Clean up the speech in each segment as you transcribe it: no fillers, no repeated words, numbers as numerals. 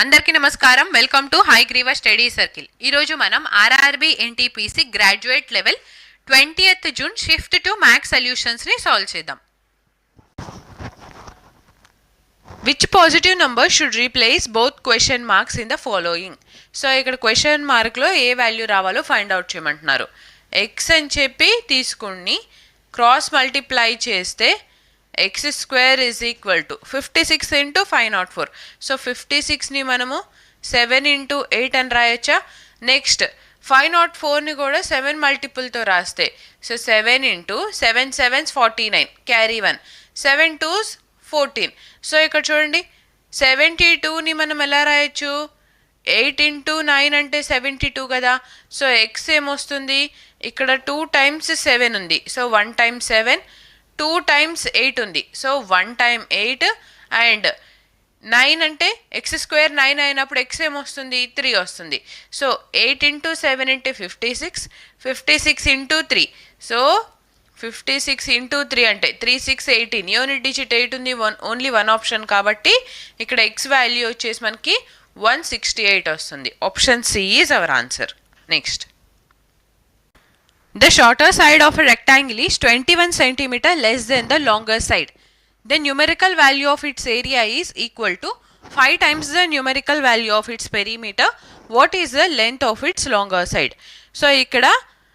అందరికీ నమస్కారం. Welcome to Hayagriva study circle. ఈరోజు మనం RRB NTPC graduate level 20th June shift two maths సొల్యూషన్స్ని సాల్వ్ చేద్దాం. Which positive number should replace both question marks in the following. So ఇక్కడ question మార్క్లో ఏ వాల్యూ రావాలో ఫైండ్ అవుట్ చేయమంటున్నారు. ఎక్స్ అని చెప్పి తీసుకుని క్రాస్ మల్టిప్లై చేస్తే x square is equal to 56 into 504. So 56ని మనము 7 ఇంటూ 8 అని రాయొచ్చా. నెక్స్ట్ 504ని కూడా 7 మల్టిపుల్తో రాస్తే so 7 into 7 7s 49 carry 1 7 2s 14. So ఇక్కడ చూడండి 72ని మనం ఎలా రాయొచ్చు, 8 ఇంటూ 9 అంటే 72 కదా. సో ఎక్స్ ఏమొస్తుంది, ఇక్కడ 2 times 7 ఉంది, సో 1 times 7, 2 times 8 ఉంది, సో 1 time 8 అండ్ 9 అంటే ఎక్స్ స్క్వేర్ 9 అయినప్పుడు ఎక్స్ ఏమొస్తుంది 3 వస్తుంది. సో 8 ఇంటూ 7 అంటే 56, 56 ఇంటూ 3, సో 56 ఇంటూ 3 అంటే 3 6 18, యూనిట్ డిజిట్ 8 ఉంది, ఓన్లీ 1 ఆప్షన్ కాబట్టి ఇక్కడ ఎక్స్ వాల్యూ వచ్చేసి మనకి 168 వస్తుంది. Option C is our answer. Next, the shorter side of a rectangle is 21 cm less than the longer side. The numerical value of its area is equal to 5 times the numerical value of its perimeter. What is the length of its longer side? So ఇక్కడ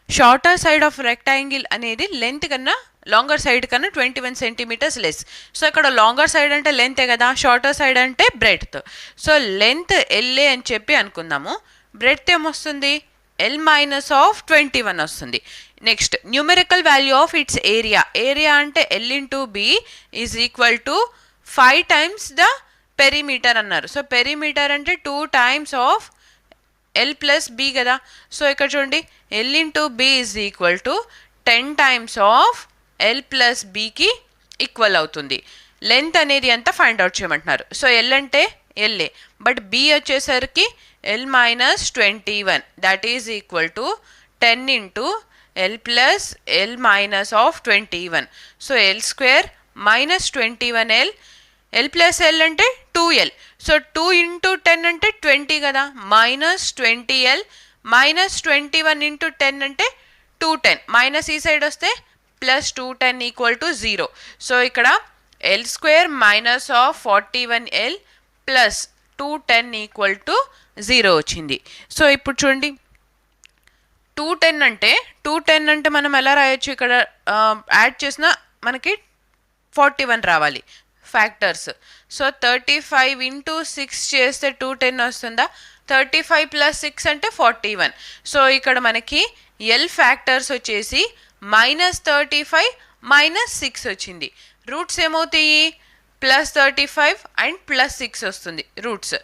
shorter side of rectangle అనేది length కన్నా longer side కన్నా 21 cm less. So ఇక్కడ longer side అంటే లెంతే కదా, shorter side అంటే breadth. So length LA అని చెప్పి అనుకుందాము, బ్రెడ్త్ ఏమొస్తుంది L minus of 21 వస్తుంది. Next, numerical value of its area, area అంటే L into B is equal to 5 times the perimeter అన్నారు. సో పెరిమీటర్ అంటే 2 times of L plus B కదా. So ఇక్కడ చూడండి L into B is equal to 10 times of L plus Bకి equal అవుతుంది. Length అనేది ఎంత ఫైండ్ అవుట్ చేయమంటున్నారు. సో L అంటే LA, బట్ B వచ్చేసరికి L minus 21, that is equal to 10 into L plus L minus of 21. So L square minus 21L, L plus L అంటే 2L. So 2 into 10 అంటే 20 కదా, minus 20L minus 21 into 10 అంటే 210, minus ఈ side వస్తే plus 210 equal to 0. So ఇక్కడ L square minus of 41L plus 210 equal to 0 వచ్చింది. So ఇప్పుడు చూడండి 210 అంటే మనం ఎలా రాయొచ్చు, ఇక్కడ యాడ్ చేసిన మనకి 41 రావాలి ఫ్యాక్టర్స్. సో 35 ఇంటూ 6 చేస్తే 210 వస్తుందా, 35 ప్లస్ 6 అంటే 41. సో ఇక్కడ మనకి ఎల్ ఫ్యాక్టర్స్ వచ్చేసి -35 -6 వచ్చింది. రూట్స్ ఏమవుతాయి, +35 అండ్ +6 వస్తుంది roots.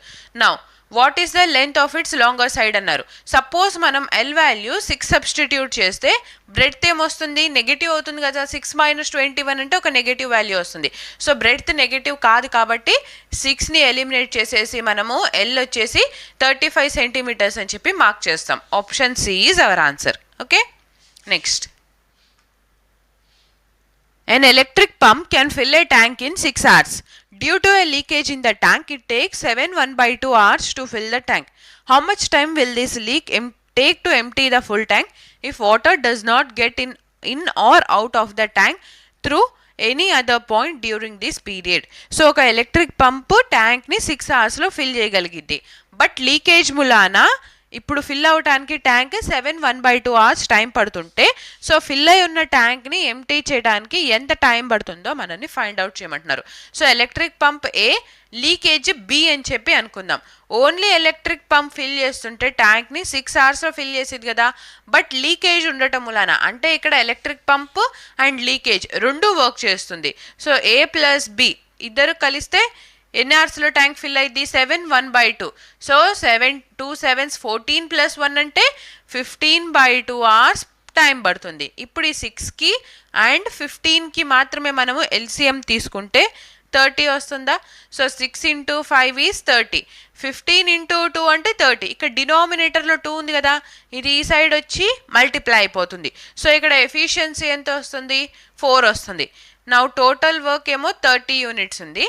Now what is the length of it's longer side అన్నారు. సపోజ్ మనం ఎల్ వాల్యూ 6 సబ్స్టిట్యూట్ చేస్తే బ్రెడ్త్ ఏమొస్తుంది, నెగిటివ్ అవుతుంది కదా. 6 - 21 అంటే ఒక నెగిటివ్ వాల్యూ వస్తుంది. సో బ్రెడ్త్ నెగిటివ్ కాదు కాబట్టి 6ని ఎలిమినేట్ చేసేసి మనము ఎల్ వచ్చేసి 35 cm అని చెప్పి మార్క్ చేస్తాం. Option C is our answer. Okay, next, an electric pump can fill a tank in 6 hours. Due to a leakage in the tank, it takes 7 1/2 hours to fill the tank. How much time will this leak take to empty the full tank if water does not get in or out of the tank through any other point during this period? So ఒక electric పంపు ట్యాంక్ని 6 hours fill చేయగలిగింది, but leakage మూలాన ఇప్పుడు fill అవడానికి tank 7 1/2 hours time పడుతుంటే, so fill అయి ఉన్న ట్యాంక్ని empty చేయడానికి ఎంత టైం పడుతుందో మనల్ని ఫైండ్ అవుట్ చేయమంటున్నారు. సో ఎలక్ట్రిక్ పంప్ ఏ, లీకేజ్ బి అని చెప్పి అనుకుందాం. ఓన్లీ ఎలక్ట్రిక్ పంప్ ఫిల్ చేస్తుంటే ట్యాంక్ని 6 hours ఫిల్ చేసేది కదా, బట్ లీకేజ్ ఉండటం మూలాన అంటే ఇక్కడ ఎలక్ట్రిక్ పంప్ అండ్ లీకేజ్ రెండు వర్క్ చేస్తుంది. సో ఏ ప్లస్ బి ఇద్దరు కలిస్తే ఎన్ని అవర్స్లో ట్యాంక్ ఫిల్ అయింది, 7 1/2. సో 7 2 7s 14 + 1 అంటే 15/2 hours టైం పడుతుంది. ఇప్పుడు ఈ 6కి అండ్ 15కి మాత్రమే మనము ఎల్సిఎం తీసుకుంటే 30 వస్తుందా. సో 6 × 5 ఈజ్ 30, 15 × 2 అంటే 30. ఇక్కడ డినామినేటర్లో 2 ఉంది కదా, ఇది ఈ సైడ్ వచ్చి మల్టిప్లై అయిపోతుంది. సో ఇక్కడ ఎఫిషియన్సీ ఎంత వస్తుంది, 4 వస్తుంది. నా టోటల్ వర్క్ ఏమో 30 units ఉంది.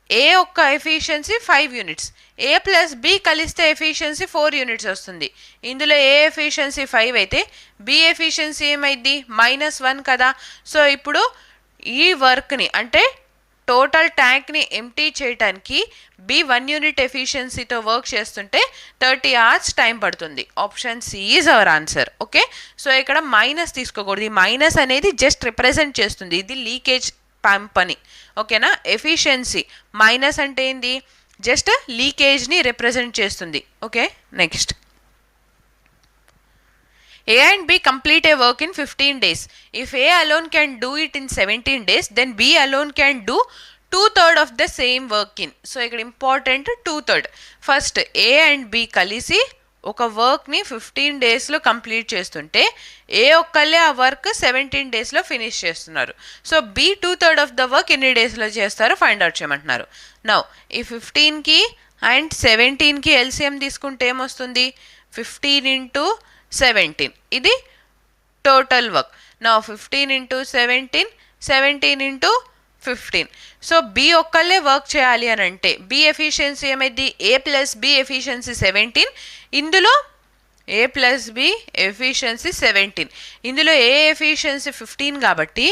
ఏ యొక్క ఎఫిషియన్సీ 5 యూనిట్స్, ఏ ప్లస్ బి కలిస్తే ఎఫిషియన్సీ 4 యూనిట్స్ వస్తుంది. ఇందులో ఏ ఎఫిషియన్సీ 5 అయితే బి ఎఫిషియన్సీ ఏమైంది -1 కదా. సో ఇప్పుడు ఈ వర్క్ని అంటే టోటల్ ట్యాంక్ని ఎంటీ చేయడానికి బి 1 యూనిట్ ఎఫిషియన్సీతో వర్క్ చేస్తుంటే 30 hours టైం పడుతుంది. Option C is our answer. Okay, so ఇక్కడ మైనస్ తీసుకోకూడదు. ఈ మైనస్ అనేది జస్ట్ రిప్రజెంట్ చేస్తుంది, ఇది లీకేజ్ పంప్ అని. ఓకేనా, ఎఫిషియన్సీ మైనస్ అంటే ఏంది, జస్ట్ లీకేజ్ని రిప్రజెంట్ చేస్తుంది. Okay, next A and B complete a work in 15 days. If A alone can do it in 17 days, then B alone can do 2/3 of the same work in. So, ఇక్కడ important 2/3. First, A and B కలిసి ఒక వర్క్ని 15 daysలో complete చేస్తుంటే A ఒక్కళ్ళే ఆ work 17 daysలో finish చేస్తున్నారు. So B 2/3 of the work ఎన్ని డేస్లో చేస్తారో ఫైండ్ అవుట్ చేయమంటున్నారు. నౌ ఈ 15కి అండ్ 17కి ఎల్సిఎం తీసుకుంటే ఏమొస్తుంది, 15 × 17, ఇది టోటల్ వర్క్. నా 15 × 17, 17 × 15. సో బి ఒక్కళ్ళే వర్క్ చేయాలి అని అంటే బి ఎఫిషియన్సీ ఏమైంది, ఏ ప్లస్ బి ఎఫిషియన్సీ 17, ఇందులో ఏ ప్లస్ బి ఎఫిషియన్సీ 17, ఇందులో ఏ ఎఫిషియన్సీ 15 కాబట్టి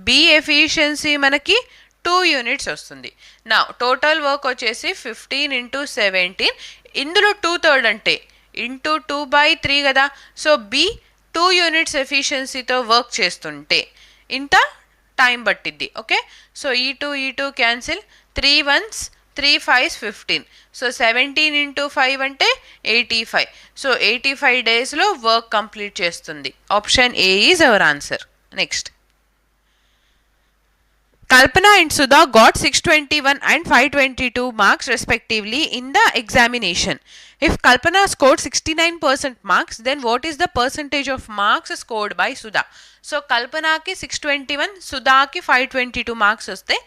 బి ఎఫిషియన్సీ మనకి 2 యూనిట్స్ వస్తుంది. నా టోటల్ వర్క్ వచ్చేసి 15 × 17, ఇందులో 2/3 అంటే ఇంటూ 2/3 కదా. సో బి 2 యూనిట్స్ ఎఫిషియన్సీతో వర్క్ చేస్తుంటే ఇంత టైం పట్టిద్ది. ఓకే, సో ఈ 2 క్యాన్సిల్, 3 1s 3 5s 15. సో 17 × 5 అంటే 85. సో 85 డేస్లో వర్క్ కంప్లీట్ చేస్తుంది. Option A is our answer. Next, Kalpana and Sudha got 621 and 522 marks respectively in the examination. If Kalpana scored 69% marks, then what is the percentage of marks scored by Sudha? So Kalpana ki 621, Sudha ki 522 marks వస్తే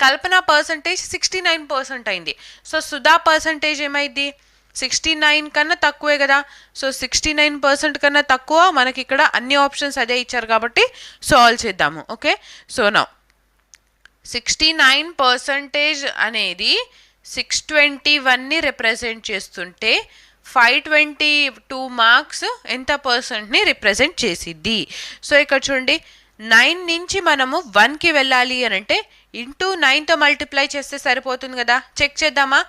Kalpana percentage 69% అయింది. So Sudha percentage ఏమైంది, 69 కన్నా తక్కువే కదా. So 69% కన్నా తక్కువ, మనకి ఇక్కడ అన్ని ఆప్షన్స్ అదే ఇచ్చారు కాబట్టి సాల్వ్ చేద్దాము. ఓకే, సో నౌ 69% అనేది 621ని రిప్రజెంట్ చేస్తుంటే 522 మార్క్స్ ఎంత పర్సెంట్ని రిప్రజెంట్ చేసిద్ది. సో ఇక్కడ చూడండి, 9 నుంచి మనము 1కి వెళ్ళాలి అని అంటే ఇంటూ 9తో మల్టిప్లై చేస్తే సరిపోతుంది కదా. చెక్ చేద్దామా,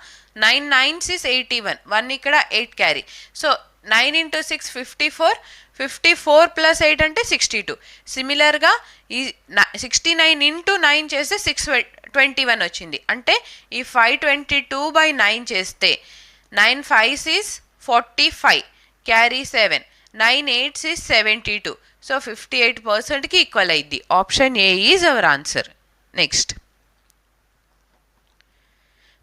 9 9s is 81, 1 ఇక్కడ 8 క్యారీ. సో 9 × 6 54, 54 + 8 అంటే 62. సిమిలర్గా ఈ 69 × 9 చేస్తే 621 వచ్చింది. అంటే ఈ 522/9 చేస్తే 9 5s is 45, carry 7, 9 8s is 72. So 58%కి ఈక్వల్ అయింది. Option A is our answer. Next,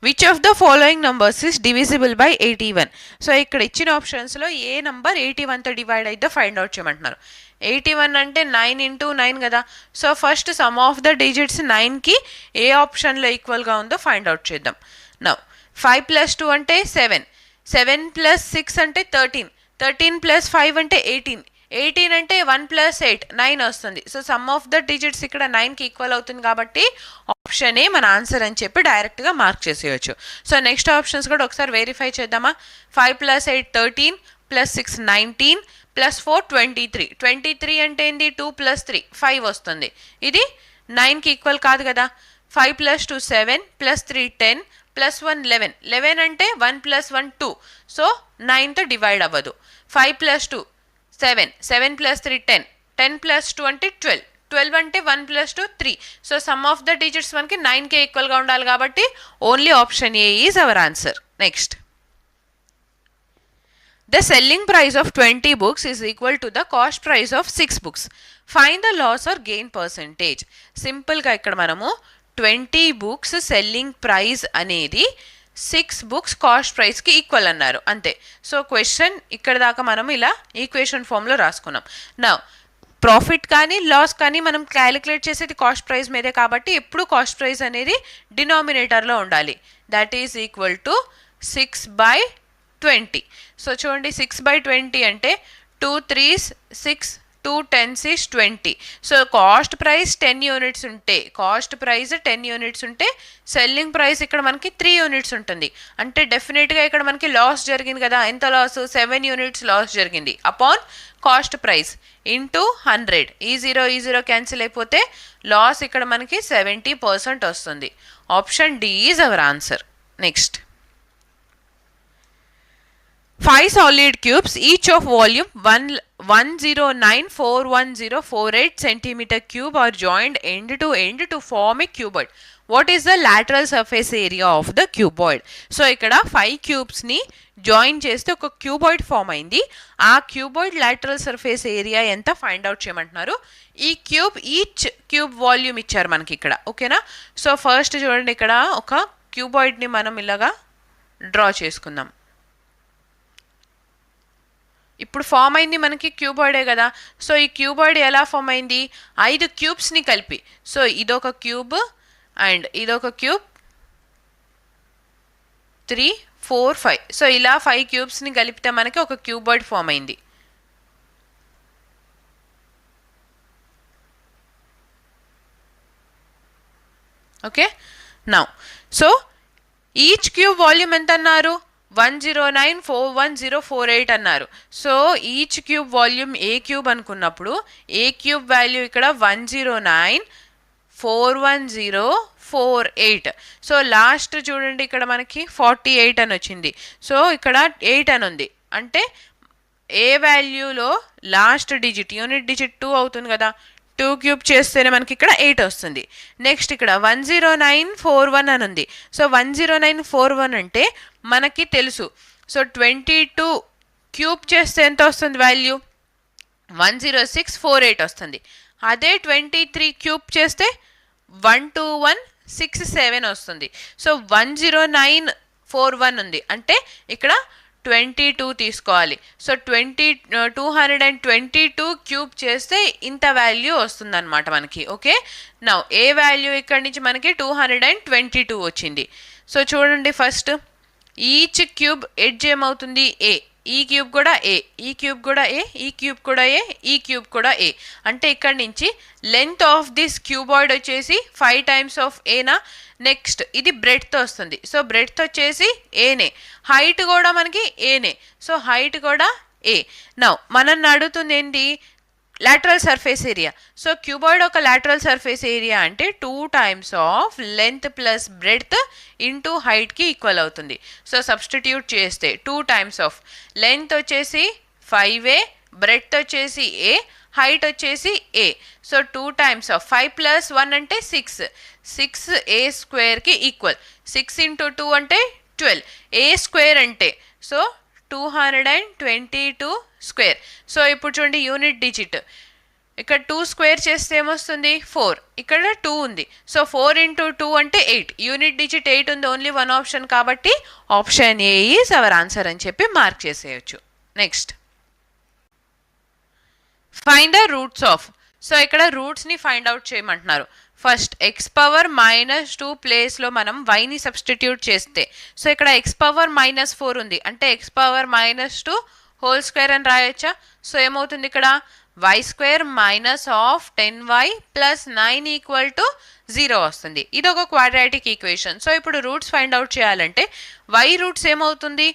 which of the following numbers is divisible by 81? So ఇక్కడ ఇచ్చిన ఆప్షన్స్లో ఏ నంబర్ 81తో డివైడ్ అయితే ఫైండ్ అవుట్ చేయమంటున్నారు. 81 అంటే 9 × 9 కదా. So first sum of the digits 9కి ఏ ఆప్షన్లో ఈక్వల్గా ఉందో ఫైండ్ అవుట్ చేద్దాం. నౌ 5 + 2 అంటే 7, 7 + 6 అంటే 13, 13 + 5 అంటే 18, 18 అంటే 1 + 8 9 వస్తుంది. So sum of the digits ఇక్కడ 9కి ఈక్వల్ అవుతుంది కాబట్టి ఆప్షన్ ఏ మన ఆన్సర్ అని చెప్పి డైరెక్ట్గా మార్క్ చేసేయచ్చు. సో నెక్స్ట్ ఆప్షన్స్ కూడా ఒకసారి వెరిఫై చేద్దామా. 5 + 8 13, + 6 19, + 4 23. 23 అంటే ఏంది, 2 + 3 5 వస్తుంది. ఇది 9కి ఈక్వల్ కాదు కదా. 5 + 2 7, + 3 10, + 1 11. 11 అంటే 1 + 1 2. సో 9తో డివైడ్ అవ్వదు. 5 + 2 7, 7 + 3 10, 10 + 2 అంటే 12, 12 అంటే 1 + 2 3. So sum of the digits మనకి 9కే ఈక్వల్గా ఉండాలి కాబట్టి only option A is our answer. Next, the selling price of 20 books is equal to the cost price of 6 books. Find the loss or gain percentage. సింపుల్గా ఇక్కడ మనము 20 books selling price అనేది 6 books cost ప్రైస్కి equal అన్నారు అంతే. So question ఇక్కడ దాకా మనం ఇలా ఈక్వేషన్ ఫామ్లో రాసుకున్నాం. నా ప్రాఫిట్ కానీ లాస్ కానీ మనం క్యాలిక్యులేట్ చేసేది కాస్ట్ ప్రైస్ మీదే కాబట్టి ఎప్పుడు కాస్ట్ ప్రైస్ అనేది డినామినేటర్లో ఉండాలి. That is equal to 6/20. So చూడండి, 6/20 అంటే 2 3s 6 2 10s is 20. So cost price 10 units ఉంటే కాస్ట్ ప్రైస్ 10 యూనిట్స్ ఉంటే సెల్లింగ్ ప్రైస్ ఇక్కడ మనకి 3 యూనిట్స్ ఉంటుంది. అంటే డెఫినెట్గా ఇక్కడ మనకి లాస్ జరిగింది కదా. ఎంత లాస్? 7 యూనిట్స్ లాస్ జరిగింది అపాన్ కాస్ట్ ప్రైస్ ఇంటూ 100. ఈ జీరో క్యాన్సిల్ అయిపోతే లాస్ ఇక్కడ మనకి 70% వస్తుంది. Option D is our answer. Next, 5 solid cubes each of volume 109,41048 centimeter cube are joined end to end to form a cuboid. What is the lateral surface area of the cuboid? So ఇక్కడ 5 cubes ని join చేస్తే ఒక cuboid form అయింది. ఆ cuboid lateral surface area ఎంత find out చేయమంటున్నారు. Each cube volume ఇచ్చారు మనకి ఇక్కడ. ఓకేనా? సో ఫస్ట్ చూడండి, ఇక్కడ ఒక క్యూబాయిడ్ ని మనం ఇలాగా డ్రా చేసుకుందాం. ఇప్పుడు ఫామ్ అయింది మనకి క్యూబాయిడే కదా. సో ఈ క్యూబాయిడ్ ఎలా ఫామ్ అయింది? 5 క్యూబ్స్ని కలిపి. సో ఇదొక క్యూబ్ అండ్ ఇదొక క్యూబ్, 3 4 5. సో ఇలా 5 క్యూబ్స్ని కలిపితే మనకి ఒక క్యూబాయిడ్ ఫామ్ అయింది. Okay, now so each cube volume ఎంత అన్నారు? 109,41048 అన్నారు. సో ఈచ్ క్యూబ్ వాల్యూమ్ ఏ క్యూబ్ అనుకున్నప్పుడు ఏ క్యూబ్ వాల్యూ ఇక్కడ 109,41048. సో లాస్ట్ చూడండి, ఇక్కడ మనకి 48 అని వచ్చింది. సో ఇక్కడ 8 అని ఉంది. అంటే ఏ వాల్యూలో లాస్ట్ డిజిట్ యూనిట్ డిజిట్ 2 అవుతుంది కదా. 2 క్యూబ్ చేస్తేనే మనకి ఇక్కడ 8 వస్తుంది. నెక్స్ట్ ఇక్కడ 10941 అని ఉంది. సో 10941 అంటే మనకి తెలుసు. సో 22 క్యూబ్ చేస్తే ఎంత వస్తుంది వాల్యూ? 10648 వస్తుంది. అదే 23 క్యూబ్ చేస్తే 12167 వస్తుంది. సో 10941 ఉంది అంటే ఇక్కడ 22 తీసుకోవాలి. సో 222 క్యూబ్ చేస్తే ఇంత వాల్యూ వస్తుంది అనమాట మనకి. ఓకే, నౌ ఏ వాల్యూ ఇక్కడి నుంచి మనకి 222 వచ్చింది. సో చూడండి, ఫస్ట్ ఈచ్ క్యూబ్ ఎడ్జ్ ఏమవుతుంది? ఏ. ఈ క్యూబ్ కూడా ఏ, ఈ క్యూబ్ కూడా ఏ, ఈ క్యూబ్ కూడా ఏ, ఈ క్యూబ్ కూడా ఏ. అంటే ఇక్కడి నుంచి లెంత్ ఆఫ్ దిస్ క్యూబాయిడ్ వచ్చేసి 5 టైమ్స్ ఆఫ్ ఏనా. నెక్స్ట్ ఇది బ్రెడ్త్ వస్తుంది. సో బ్రెడ్త్ వచ్చేసి ఏనే, హైట్ కూడా మనకి ఏనే. సో హైట్ కూడా ఏ. నౌ మనల్ని అడుగుతుంది ఏంటి? lateral surface area. So cuboid ఒక lateral surface area అంటే 2 times of length plus breadth into height కి ఈక్వల్ అవుతుంది. సో సబ్స్టిట్యూట్ చేస్తే 2 times of length వచ్చేసి 5a, breadth వచ్చేసి a, height వచ్చేసి a. So 2 times of 5 plus 1 అంటే 6. 6a square కి ఈక్వల్. 6 into 2 అంటే 12. a square అంటే సో 222 స్క్వేర్. సో ఇప్పుడు చూడండి యూనిట్ డిజిట్ ఇక్కడ 2 స్క్వేర్ చేస్తే ఏమొస్తుంది 4, ఇక్కడ 2 ఉంది. సో 4 into 2 అంటే 8. యూనిట్ డిజిట్ 8 ఉంది, ఓన్లీ వన్ ఆప్షన్ కాబట్టి option A is our answer అని చెప్పి మార్క్ చేసేయచ్చు. Next find the roots of. So ఇక్కడ రూట్స్ని ఫైండ్ అవుట్ చేయమంటున్నారు. ఫస్ట్ ఎక్స్ పవర్ -2 ప్లేస్లో మనం వైని సబ్స్టిట్యూట్ చేస్తే సో ఇక్కడ ఎక్స్ పవర్ -4 ఉంది అంటే ఎక్స్ పవర్ -2 హోల్ స్క్వేర్ అని రాయొచ్చా. సో ఏమవుతుంది ఇక్కడ y స్క్వేర్ -10y + 9 = 0 వస్తుంది. ఇది ఒక క్వాడ్రాటిక్ ఈక్వేషన్. సో ఇప్పుడు రూట్స్ ఫైండ్ అవుట్ చేయాలంటే y రూట్స్ ఏమవుతుంది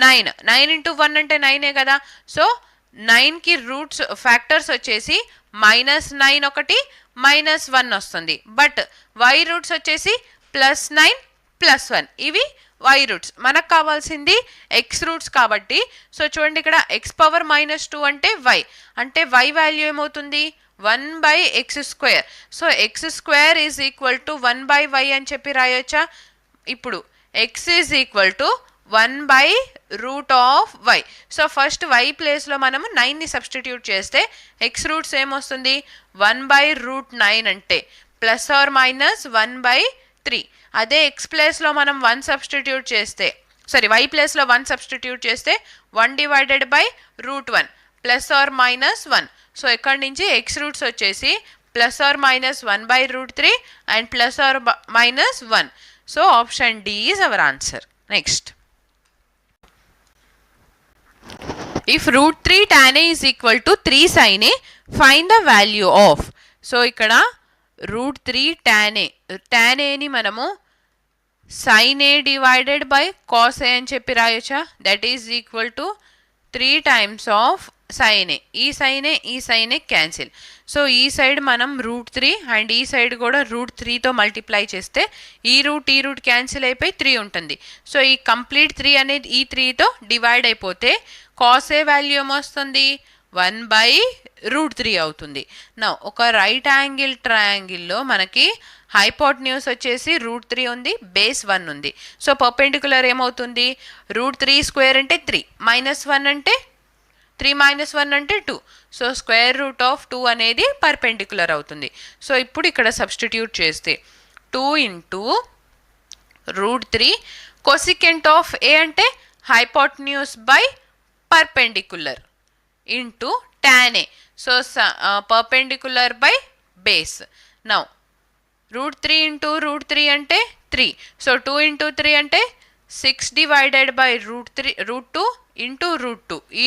9. 9 into 1 అంటే 9ఏ కదా. సో 9కి రూట్స్ ఫ్యాక్టర్స్ వచ్చేసి -9 ఒకటి -1 వస్తుంది. బట్ y రూట్స్ వచ్చేసి +9 +1 ఇవి y రూట్స్. మనకు కావాల్సింది x రూట్స్ కాబట్టి సో చూడండి ఇక్కడ x పవర్ -2 అంటే y అంటే y వాల్యూ ఏమవుతుంది 1/x². సో x² = 1/y అని చెప్పి రాయొచ్చా. ఇప్పుడు x = 1/√y. So first y ప్లేస్లో మనము 9ని సబ్స్టిట్యూట్ చేస్తే x రూట్స్ ఏమొస్తుంది 1/√9 అంటే ±1/3. అదే x ప్లేస్లో మనం 1 సబ్స్టిట్యూట్ చేస్తే y ప్లేస్లో 1 సబ్స్టిట్యూట్ చేస్తే 1/√1 ±1. సో ఇక్కడి నుంచి x రూట్స్ వచ్చేసి ±1/√3 and ±1. So option D is our answer. Next If root 3 tan A is equal to 3 sin A, find the value of. So ఇక్కడ root 3 tan A ని మనము sin A divided by cos A అని చెప్పి రాయొచ్చా? That is equal to 3 times of sin A. ఈ sin A cancel. So ఈ side మనం root 3 and ఈ సైడ్ కూడా రూట్ 3తో మల్టిప్లై చేస్తే ఈ రూట్ క్యాన్సిల్ అయిపోయి 3 ఉంటుంది. సో ఈ కంప్లీట్ 3 అనేది ఈ 3తో డివైడ్ అయిపోతే కాస్ ఏ వాల్యూ ఏమొస్తుంది? 1/√3 అవుతుంది. నా ఒక రైట్ యాంగిల్ ట్రయాంగిల్లో మనకి హైపోటెన్యూస్ వచ్చేసి √3 ఉంది, బేస్ 1 ఉంది. సో పర్పెండిక్యులర్ ఏమవుతుంది? √3² అంటే 3, -1 అంటే 3 - 1 అంటే 2. సో √2 అనేది పర్పెండిక్యులర్ అవుతుంది. సో ఇప్పుడు ఇక్కడ సబ్స్టిట్యూట్ చేస్తే 2 × √3 కొసికెంట్ ఆఫ్ ఏ అంటే hypotenuse by perpendicular into tan A. So perpendicular by base. Now √3 × √3 అంటే 3. సో 2 × 3 అంటే 6 డివైడెడ్ బై √2 ఇంటూ √2. ఈ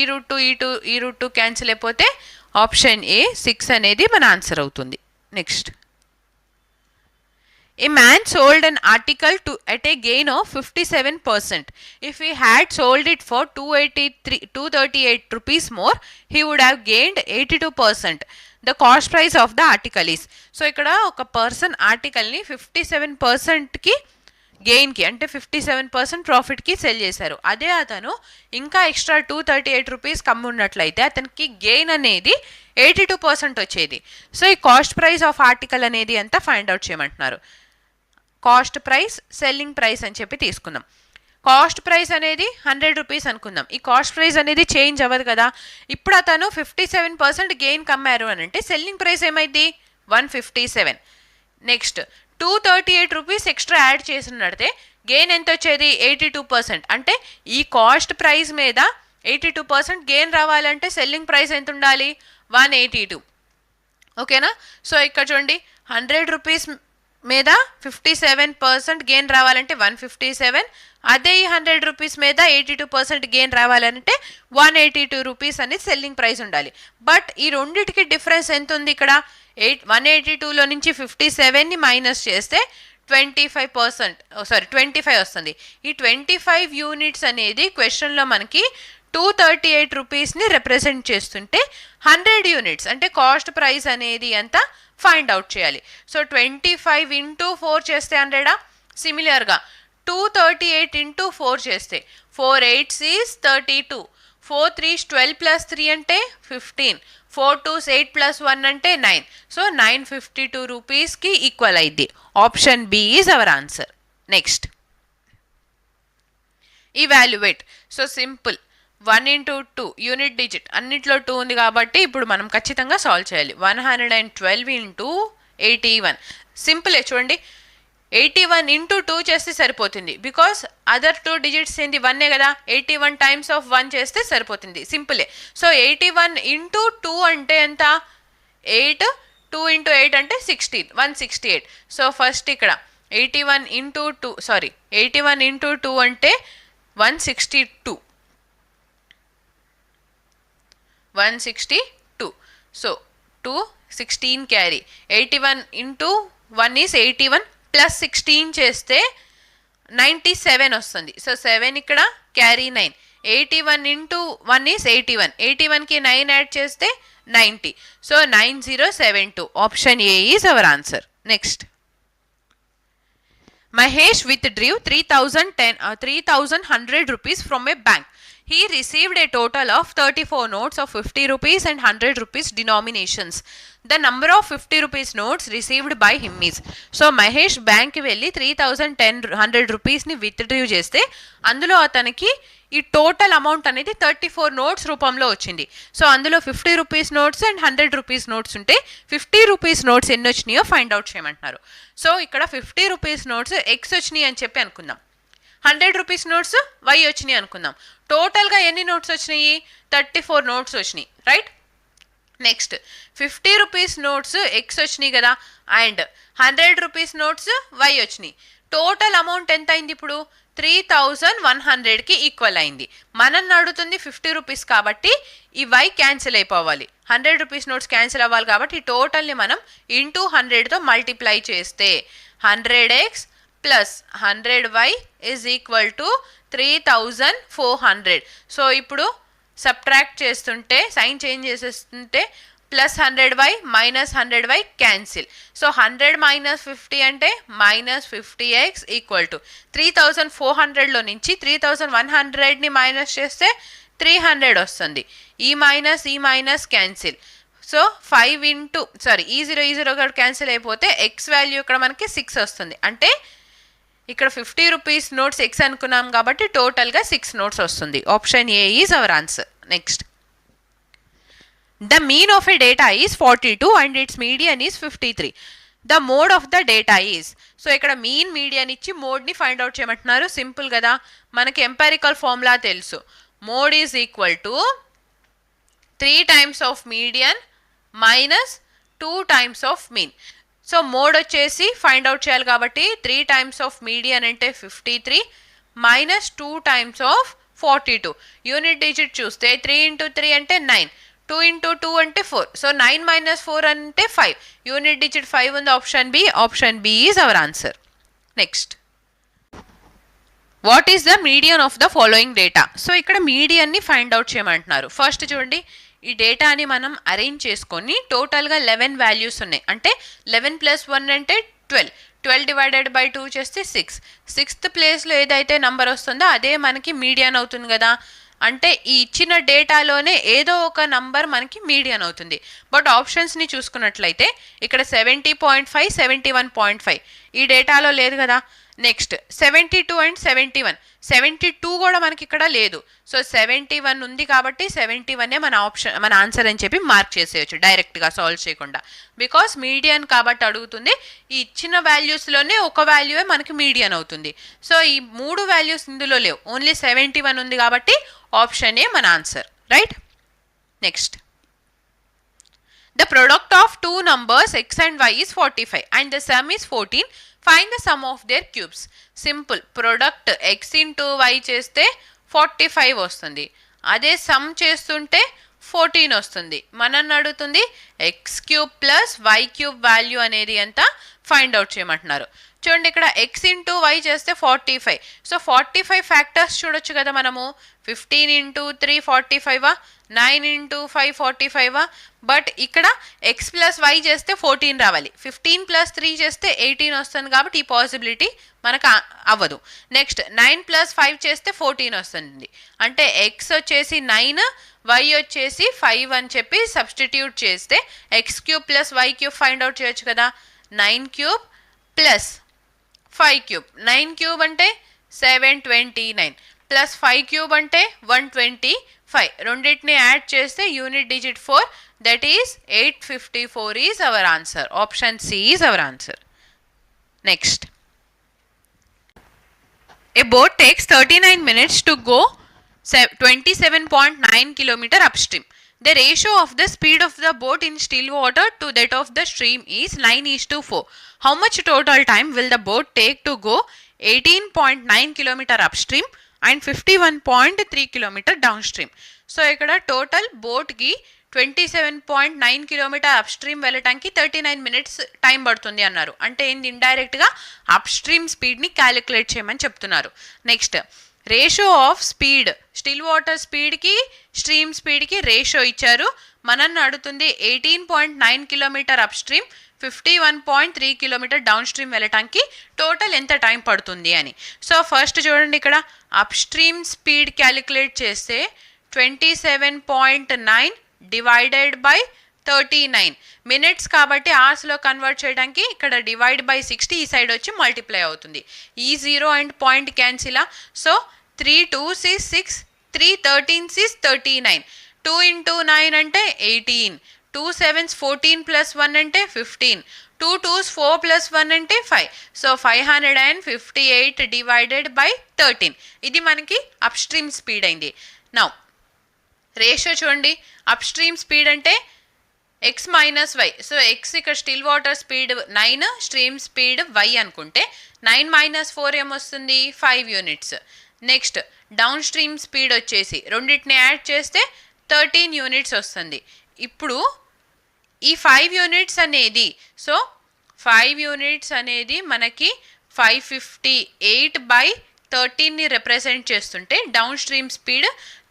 √2 క్యాన్సిల్ అయిపోతే ఆప్షన్ ఏ 6 అనేది మన ఆన్సర్ అవుతుంది. Next, a man sold an article at a gain of 57%. If he had sold it for 238 rupees more, he would have gained 82%. The cost price of the article is. So ఇక్కడ ఒక person ఆర్టికల్ని 57%కి గెయిన్కి అంటే 57% ప్రాఫిట్కి cell చేశారు. అదే అతను ఇంకా extra 238 rupees కమ్మున్నట్లయితే అతనికి gain అనేది 82% వచ్చేది. సో ఈ కాస్ట్ ప్రైస్ ఆఫ్ ఆర్టికల్ అనేది ఎంత ఫైండ్ అవుట్ చేయమంటున్నారు. కాస్ట్ ప్రైస్, సెల్లింగ్ ప్రైస్ అని చెప్పి తీసుకుందాం. కాస్ట్ ప్రైస్ అనేది 100 రూపీస్ అనుకుందాం. ఈ కాస్ట్ ప్రైస్ అనేది చేంజ్ అవ్వదు కదా. ఇప్పుడు అతను 57% గెయిన్ కమ్మారు అని అంటే సెల్లింగ్ ప్రైస్ ఏమైంది? 157. నెక్స్ట్ 238 రూపీస్ ఎక్స్ట్రా యాడ్ చేసినట్టే గెయిన్ ఎంత వచ్చేది? 82%. అంటే ఈ కాస్ట్ ప్రైస్ మీద 82% గెయిన్ రావాలంటే సెల్లింగ్ ప్రైస్ ఎంత ఉండాలి? 182. ఓకేనా? సో ఇక్కడ చూడండి, 100 రూపీస్ మీద 57% గెయిన్ రావాలంటే 157. అదే ఈ 100 రూపీస్ మీద 82% గెయిన్ రావాలంటే 182 రూపీస్ అనేది సెల్లింగ్ ప్రైస్ ఉండాలి. బట్ ఈ రెండింటికి డిఫరెన్స్ ఎంత ఉంది ఇక్కడ? 182లో నుంచి 57ని మైనస్ చేస్తే 25 వస్తుంది. ఈ 25 యూనిట్స్ అనేది క్వశ్చన్లో మనకి 238 రూపీస్ని రిప్రజెంట్ చేస్తుంటే 100 యూనిట్స్ అంటే కాస్ట్ ప్రైస్ అనేది ఎంత ఫైండ్ అవుట్ చేయాలి. సో 25 × 4 చేస్తే 100. సిమిలర్గా 238 × 4 చేస్తే 4 8s is 32, 4 3s 12 + 3 అంటే 15, 4 2s 8 + 1 అంటే 9. సో 952 రూపీస్కి ఈక్వల్ అయింది. Option B is our answer. Next, evaluate. So simple, 1 × 2 unit digit అన్నిట్లో 2 ఉంది కాబట్టి ఇప్పుడు మనం ఖచ్చితంగా సాల్వ్ చేయాలి. 112 × 81. సింపులే చూడండి, 81 × 2 చేస్తే సరిపోతుంది. బికాస్ అదర్ 2 డిజిట్స్ ఏంది? 1 కదా. 81 టైమ్స్ ఆఫ్ 1 చేస్తే సరిపోతుంది. సింపులే. సో 81 × 2 అంటే ఎంత? 8. 2 × 8 అంటే 16, 168. సో ఫస్ట్ ఇక్కడ 81 × 2 అంటే 162. So 2 16 carry. 81 × 1 ఈస్ 81 + 16 చేస్తే 97 వస్తుంది. సో 7 ఇక్కడ క్యారీ 9. 81 × 1 ఈస్ 81. 81కి 9 యాడ్ చేస్తే 90. So 9072. Option A is our answer. Next, Mahesh withdrew 3,100 rupees from a bank. He received a total of 34 notes of 50 rupees and 100 rupees denominations. The number of 50 rupees notes received by him is. So Mahesh bank కి వెళ్ళి 3,100 రూపీస్ని withdraw చేస్తే అందులో అతనికి ఈ total amount అనేది 34 notes రూపంలో వచ్చింది. So అందులో 50 rupees notes and 100 rupees notes ఉంటే 50 రూపీస్ నోట్స్ ఎన్ని వచ్చినాయో ఫైండ్ అవుట్ చేయమంటున్నారు. సో ఇక్కడ 50 రూపీస్ నోట్స్ ఎక్స్ వచ్చినాయి అని చెప్పి అనుకుందాం. 100 రూపీస్ నోట్స్ వై వచ్చినాయి అనుకుందాం. టోటల్గా ఎన్ని నోట్స్ వచ్చినాయి? 34 నోట్స్ వచ్చినాయి, right? Next 50 rupees notes X వచ్చినాయి కదా, అండ్ 100 రూపీస్ నోట్స్ వై వచ్చినాయి. టోటల్ అమౌంట్ ఎంత అయింది ఇప్పుడు? 3100కి ఈక్వల్ అయింది. మనం అడుగుతుంది 50 రూపీస్ కాబట్టి ఈ వై క్యాన్సిల్ అయిపోవాలి. 100 రూపీస్ నోట్స్ క్యాన్సిల్ అవ్వాలి కాబట్టి టోటల్ని మనం ఇంటూ 100తో మల్టిప్లై చేస్తే 100x plus 100y is equal to 3400. So ఇప్పుడు సబ్ట్రాక్ట్ చేస్తుంటే సైన్ చేంజ్ చేసేస్తుంటే plus 100y minus 100y cancel. So 100 minus 50 అంటే మైనస్ 50x ఈక్వల్ టు 3400లో నుంచి 3100ని మైనస్ చేస్తే 300 వస్తుంది. ఈ మైనస్ క్యాన్సిల్. సో 5 ఇంటూ ఈ 0 కూడా క్యాన్సిల్ అయిపోతే ఎక్స్ వాల్యూ ఇక్కడ మనకి 6 వస్తుంది. అంటే ఇక్కడ 50 రూపీస్ నోట్స్ ఎక్స్ అనుకున్నాం కాబట్టి టోటల్గా 6 నోట్స్ వస్తుంది. Option A is our answer. Next, the mean of a data is 42 and its median is 53. The mode of the data is. So ఇక్కడ మీన్ మీడియన్ ఇచ్చి మోడ్ని ఫైండ్ అవుట్ చేయమంటున్నారు. Simple కదా, మనకి empirical formula తెలుసు. Mode is equal to 3 times of median minus 2 times of mean. So mode వచ్చేసి find out చేయాలి కాబట్టి 3 times of median అంటే 53 minus 2 times of 42. Unit digit చూస్తే 3 ఇంటూ 3 అంటే 9, 2 ఇంటూ 2 అంటే 4. సో 9 మైనస్ 4 అంటే 5. యూనిట్ డిజిట్ 5 ఉంది. Option B. Option B is our answer. Next, what is the median of the following data. So ఇక్కడ మీడియన్ని find out చేయమంటున్నారు. First చూడండి, ఈ డేటాని మనం అరేంజ్ చేసుకొని టోటల్గా 11 వాల్యూస్ ఉన్నాయి. అంటే 11 ప్లస్ 1 అంటే 12. 12 డివైడెడ్ బై 2 చేస్తే 6. 6th ప్లేస్లో ఏదైతే నంబర్ వస్తుందో అదే మనకి మీడియన్ అవుతుంది కదా. అంటే ఈ ఇచ్చిన డేటాలోనే ఏదో ఒక నంబర్ మనకి మీడియన్ అవుతుంది. బట్ ఆప్షన్స్ని చూసుకున్నట్లయితే ఇక్కడ 70.5, 71.5 ఈ డేటాలో లేదు కదా. Next 72 and 71. 72 కూడా మనకి ఇక్కడ లేదు. సో 71 ఉంది కాబట్టి 71 మన ఆన్సర్ అని చెప్పి మార్క్ చేసేయచ్చు డైరెక్ట్గా సాల్వ్ చేయకుండా. బికాస్ మీడియన్ కాబట్టి అడుగుతుంది. ఈ ఇచ్చిన వాల్యూస్లోనే ఒక వాల్యూవే మనకి మీడియన్ అవుతుంది. సో ఈ 3 వాల్యూస్ ఇందులో లేవు, ఓన్లీ 71 ఉంది కాబట్టి ఆప్షన్ ఏ మన answer. Right. Next, the product of two numbers x and y is 45 and the sum is 14. Find the sum of their cubes. Simple, product x into y చేస్తే 45 వస్తుంది. అదే some చేస్తుంటే 14 వస్తుంది. మనల్ని అడుగుతుంది x cube plus y cube value అనేది ఎంత find out చేయమంటున్నారు. చూడండి, ఇక్కడ ఎక్స్ ఇంటూ వై చేస్తే 45. సో 45 ఫ్యాక్టర్స్ చూడొచ్చు కదా మనము. 15 ఇంటూ 3 45, 9 ఇంటూ 5 45. బట్ ఇక్కడ ఎక్స్ ప్లస్ వై చేస్తే 14 రావాలి. 15 ప్లస్ 3 చేస్తే 18 వస్తుంది కాబట్టి ఈ పాసిబిలిటీ మనకు అవ్వదు. నెక్స్ట్ 9 ప్లస్ 5 చేస్తే 14 వస్తుంది. అంటే ఎక్స్ వచ్చేసి 9, వై వచ్చేసి 5 అని చెప్పి సబ్స్టిట్యూట్ చేస్తే x cube plus y cube find out చేయొచ్చు కదా. 9 క్యూబ్ ప్లస్ 5 క్యూబ్. 9 క్యూబ్ అంటే 729 ప్లస్ 5 క్యూబ్ అంటే 125. రెండింటిని యాడ్ చేస్తే unit digit 4, that is 854 is our answer. Option C is our answer. Next, a boat takes 39 minutes to go 27.9 km upstream. The ratio of the speed of the boat in still water to that of the stream is 9:4. How much total time will the boat take to go 18.9 km upstream and 51.3 km downstream? So ఇక్కడ total బోట్కి 27.9 kilometre up stream వెళ్ళటానికి 39 minutes time పడుతుంది అన్నారు. అంటే ఏంది, ఇండైరెక్ట్గా up stream స్పీడ్ని calculate చేయమని చెప్తున్నారు. Next, ratio of speed, still water స్పీడ్కి స్ట్రీమ్ స్పీడ్కి రేషియో ఇచ్చారు. మనల్ని అడుగుతుంది 18.9 kilometre upstream, 51.3 kilometre downstream వెళ్ళటానికి టోటల్ ఎంత టైం పడుతుంది అని. సో ఫస్ట్ చూడండి, ఇక్కడ అప్ స్ట్రీమ్ స్పీడ్ క్యాలిక్యులేట్ చేస్తే 27.9 డివైడెడ్ బై 39 మినిట్స్ కాబట్టి అవర్స్లో కన్వర్ట్ చేయడానికి ఇక్కడ డివైడ్ బై 60 ఈ సైడ్ వచ్చి మల్టిప్లై అవుతుంది. ఈ 0 అండ్ పాయింట్ క్యాన్సిలా. So 3 2s is 6, 3 13s is 39. 2 into 9 అంటే 18, 2 7s 14 plus 1 అంటే 15, 2 2s 4 plus 1 అంటే 5. సో 558 డివైడెడ్ బై 13. ఇది మనకి అప్ స్ట్రీమ్ స్పీడ్ అయింది. నౌ రేషియో చూడండి, అప్ స్ట్రీమ్ స్పీడ్ అంటే x minus y. So x ఇక్కడ still water speed 9, stream speed y అనుకుంటే 9 మైనస్ 4 ఏమొస్తుంది 5 units. Next downstream speed వచ్చేసి రెండింటిని యాడ్ చేస్తే 13 యూనిట్స్ వస్తుంది. ఇప్పుడు ఈ 5 యూనిట్స్ అనేది సో 5 యూనిట్స్ అనేది మనకి 558/13ని రిప్రజెంట్ చేస్తుంటే డౌన్ స్ట్రీమ్ స్పీడ్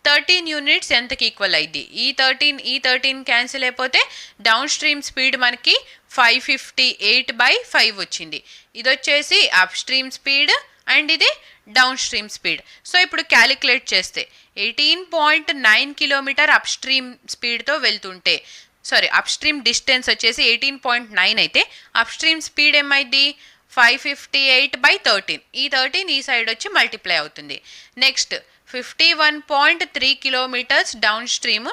13 యూనిట్స్ ఎంతకి ఈక్వల్ అయింది? ఈ 13 క్యాన్సిల్ అయిపోతే డౌన్ స్ట్రీమ్ స్పీడ్ మనకి 558/5 వచ్చింది. ఇది వచ్చేసి అప్ స్ట్రీమ్ స్పీడ్ అండ్ ఇది డౌన్ స్ట్రీమ్ స్పీడ్. సో ఇప్పుడు క్యాలిక్యులేట్ చేస్తే 18.9 కిలోమీటర్ అప్ స్ట్రీమ్ స్పీడ్తో వెళ్తుంటే అప్ స్ట్రీమ్ డిస్టెన్స్ వచ్చేసి 18.9 అయితే అప్ స్ట్రీమ్ స్పీడ్ ఏమైంది 558/13. ఈ 13 ఈ సైడ్ వచ్చి మల్టిప్లై అవుతుంది. Next 51.3 kilometres down stream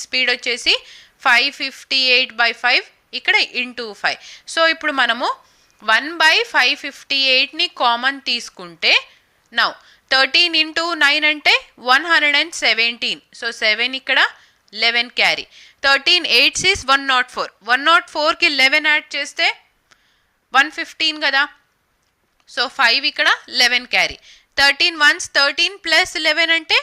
speed వచ్చేసి 558/5 ఇక్కడ ఇంటూ 5. సో ఇప్పుడు మనము 1/558ని కామన్ తీసుకుంటే నౌ 13 ఇంటూ 9 అంటే 117. సో 7 ఇక్కడ 11 క్యారీ. 13 8 is 104. 104కి 11 యాడ్ చేస్తే 115 కదా. సో 5 ఇక్కడ 11 క్యారీ. 13 1s 13 ప్లస్ 11 అంటే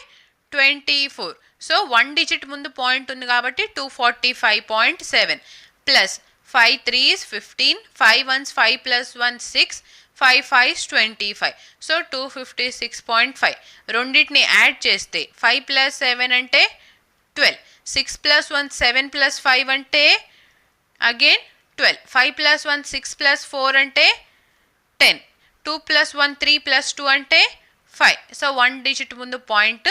24. సో 1 డిజిట్ ముందు పాయింట్ ఉంది కాబట్టి 245.7 plus 5 3s 15, 5 1s 5 plus 1 6, 5 5s 25. So 256.5. రెండింటిని యాడ్ చేస్తే 5 plus 7 అంటే 12. 6 plus 1 7 plus 5 అంటే అగైన్ 12. 5 plus 1 6 plus 4 అంటే 10. 2 plus 1 3 plus 2 అంటే 5. సో 1 డిజిట్ ముందు పాయింట్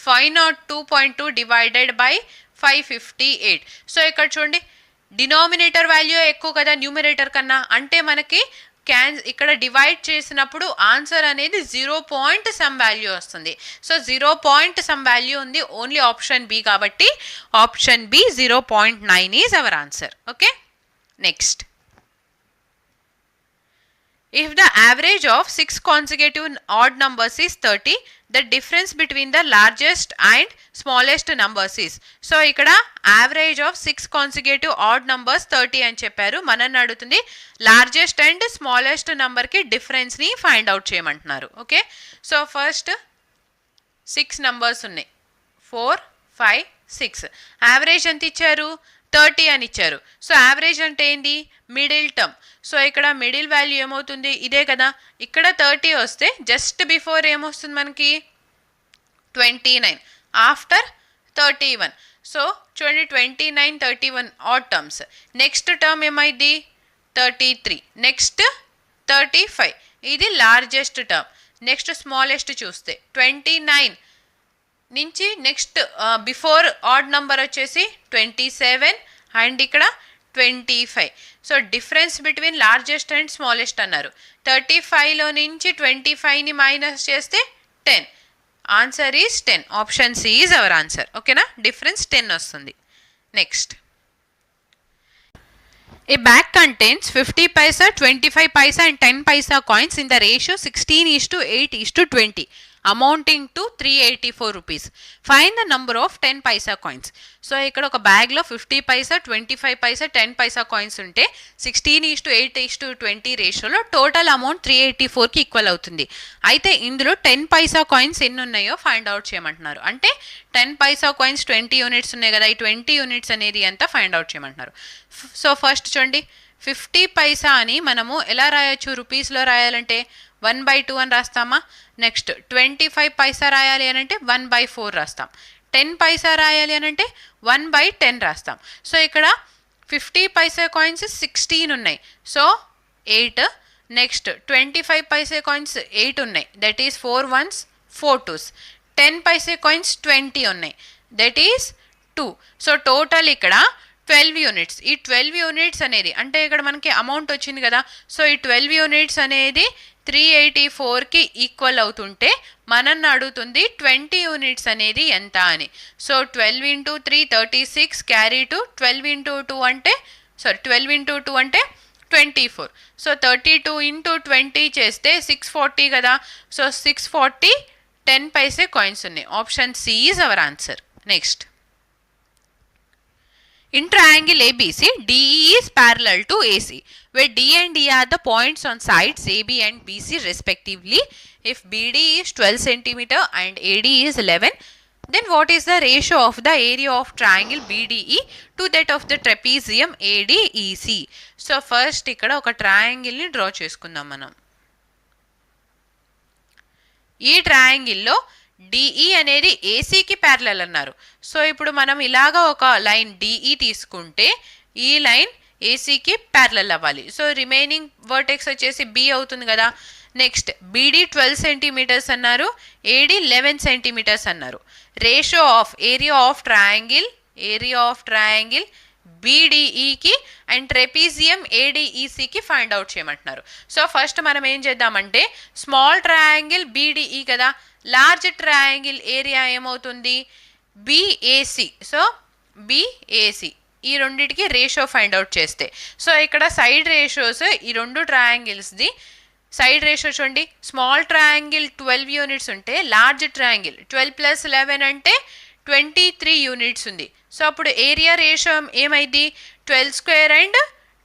502.2 డివైడెడ్ బై 558. సో ఇక్కడ చూడండి డినామినేటర్ వాల్యూ ఎక్కువ కదా న్యూమరేటర్ కన్నా, అంటే మనకి ఇక్కడ డివైడ్ చేసినప్పుడు ఆన్సర్ అనేది 0. వాల్యూ వస్తుంది. సో 0. వాల్యూ ఉంది ఓన్లీ ఆప్షన్ బి కాబట్టి option B 0.9 is our answer. Okay next, if the average of 6 consecutive odd numbers is 30, the difference between the largest and smallest numbers is. So ఇక్కడ average of 6 consecutive odd numbers 30 అని చెప్పారు. మనల్ని అడుగుతుంది largest and smallest నెంబర్కి డిఫరెన్స్ని find out చేయమంటున్నారు. Okay so first 6 numbers ఉన్నాయి 4 5 6. Average ఎంత ఇచ్చారు 30 అని ఇచ్చారు. సో యావరేజ్ అంటే ఏంటి మిడిల్ టర్మ్. సో ఇక్కడ మిడిల్ వాల్యూ ఏమవుతుంది ఇదే కదా, ఇక్కడ 30 వస్తే జస్ట్ బిఫోర్ ఏమొస్తుంది మనకి 29 ఆఫ్టర్ 31. సో చూడండి 29 31 ఆడ్ టర్మ్స్. నెక్స్ట్ టర్మ్ ఏమైంది 33, నెక్స్ట్ 35, ఇది లార్జెస్ట్ టర్మ్. నెక్స్ట్ స్మాలెస్ట్ చూస్తే 29 నుంచి నెక్స్ట్ బిఫోర్ ఆడ్ నంబర్ వచ్చేసి 27 అండ్ ఇక్కడ 25. So difference between largest and smallest అన్నారు. 35లో నుంచి 25ని మైనస్ చేస్తే 10. Answer is 10. Option C is our answer. ఓకేనా, డిఫరెన్స్ 10 వస్తుంది. Next, a bag contains 50 paisa, 25 paisa and 10 paisa coins in the ratio 16:8:20 amounting to 384 rupees. Find the number of 10 paisa coins. So ఇక్కడ ఒక బ్యాగ్లో 50 పైసా 25 పైసా 10 పైసా coins ఉంటే 16:8:20 రేషియోలో total amount 384కి equal అవుతుంది. అయితే ఇందులో 10 పైసా కాయిన్స్ ఎన్ని ఉన్నాయో ఫైండ్ అవుట్ చేయమంటున్నారు. అంటే 10 పైసా కాయిన్స్ 20 యూనిట్స్ ఉన్నాయి కదా, ఈ 20 యూనిట్స్ అనేది ఎంత ఫైండ్ అవుట్ చేయమంటున్నారు. సో ఫస్ట్ చూడండి 50 పైసా అని మనము ఎలా రాయొచ్చు, రూపీస్లో రాయాలంటే 1/2 అని రాస్తామా. నెక్స్ట్ 25 పైసా రాయాలి అని అంటే 1/4 రాస్తాం. 10 పైసా రాయాలి అని అంటే 1/10 రాస్తాం. సో ఇక్కడ 50 పైసా కాయిన్స్ 16 ఉన్నాయి, సో 8. నెక్స్ట్ 25 పైసా కాయిన్స్ 8 ఉన్నాయి, that is 4 1s 4 2s. 10 Paisa coins 20 ఉన్నాయి, దట్ ఈస్ 2. సో టోటల్ ఇక్కడ 12 యూనిట్స్. ఈ 12 యూనిట్స్ అనేది అంటే ఇక్కడ మనకి అమౌంట్ వచ్చింది కదా, సో ఈ 12 యూనిట్స్ అనేది 384కి ఈక్వల్ అవుతుంటే మనల్ని అడుగుతుంది 20 యూనిట్స్ అనేది ఎంత అని. సో 12 × 3 36 క్యారీ టు 12 × 2 అంటే 24. సో 32 × 20 చేస్తే 640 కదా. సో 640 10 పైసే కాయిన్స్ ఉన్నాయి. Option C is our answer. Next, In triangle ABC, DE is parallel to AC, where D and D are the points on sides AB and BC respectively. If BD is 12 cm and AD is 11, then what is the ratio of the area of triangle BDE to that of the trapezium ADEC? So first ikkada oka triangle ni draw chesukundam manam. ఈ ట్రయాంగిల్లో DE అనేది ఏసీకి parallel అన్నారు. So ఇప్పుడు మనం ఇలాగా ఒక line DE తీసుకుంటే ఈ లైన్ ఏసీకి ప్యారలల్ అవ్వాలి. సో రిమైనింగ్ వర్టెక్స్ వచ్చేసి బి అవుతుంది కదా. నెక్స్ట్ బీడీ 12 సెంటీమీటర్స్ అన్నారు, ఏడి 11 సెంటీమీటర్స్ అన్నారు. Ratio of area of triangle బీడిఈకి అండ్ ట్రెపీజియం ఏడిఈసికి ఫైండ్ అవుట్ చేయమంటున్నారు. సో ఫస్ట్ మనం ఏం చేద్దామంటే స్మాల్ ట్రయాంగిల్ బీడిఈ కదా, లార్జ్ ట్రయాంగిల్ ఏరియా ఏమవుతుంది బిఏసి. సో బిఏసి ఈ రెండింటికి రేషియో ఫైండ్ అవుట్ చేస్తే, సో ఇక్కడ సైడ్ రేషియోస్ ఈ రెండు ట్రయాంగిల్స్ది సైడ్ రేషియో చూడండి. స్మాల్ ట్రయాంగిల్ 12 యూనిట్స్ ఉంటే లార్జ్ ట్రయాంగిల్ 12 + 11 అంటే 23 యూనిట్స్ ఉంది. సో అప్పుడు ఏరియా రేషియో ఏమైంది 12 square and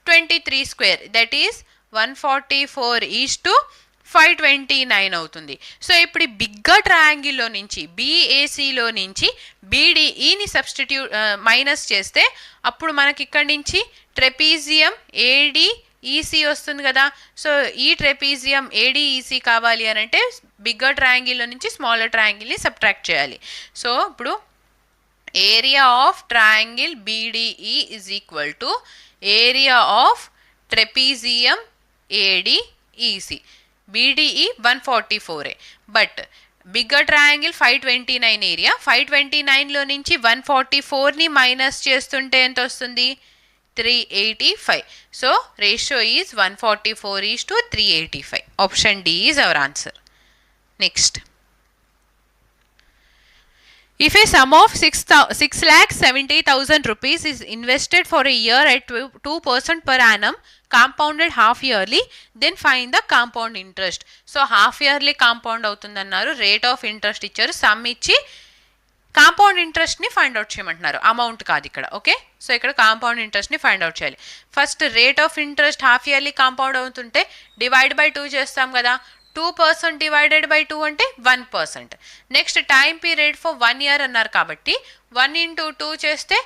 23 square, that is 144:529 అవుతుంది. సో ఇప్పుడు బిగ్గర్ ట్రయాంగిల్లో నుంచి బిఏసిలో నుంచి బీడిఈని సబ్స్టిట్యూట్ మైనస్ చేస్తే అప్పుడు మనకి ఇక్కడి నుంచి ట్రెపీజియం ఏడిఈసి వస్తుంది కదా. సో ఈ ట్రెపీజియం ఏడిఈసి కావాలి అని అంటే బిగ్గర్ ట్రయాంగిల్లో నుంచి స్మాలర్ ట్రయాంగిల్ని సబ్ట్రాక్ట్ చేయాలి. సో ఇప్పుడు area of triangle BDE is equal to area of trapezium ADEC. BDE 144, but bigger triangle 529 area. 529 లో నుంచి 144 ని మైనస్ చేస్తుంటే ఎంత వస్తుంది 385. So ratio is 144:385. Option D is our answer. Next, if a sum of 6,70,000 rupees is invested for a year at 2% per annum, compounded half yearly, then find the compound interest. So half yearly compound అవుతుందన్నారు, rate of interest ఇచ్చారు, sum ఇచ్చి compound ఇంట్రెస్ట్ని find out చేయమంటున్నారు, amount కాదు ఇక్కడ. Okay, so ఇక్కడ compound ఇంట్రెస్ట్ని find out చేయాలి. First rate of interest half yearly compound అవుతుంటే డివైడ్ బై 2 చేస్తాం కదా. 2% డివైడెడ్ బై 2 అంటే 1%. Next time period for 1 year అన్నారు కాబట్టి 1 × 2 చేస్తే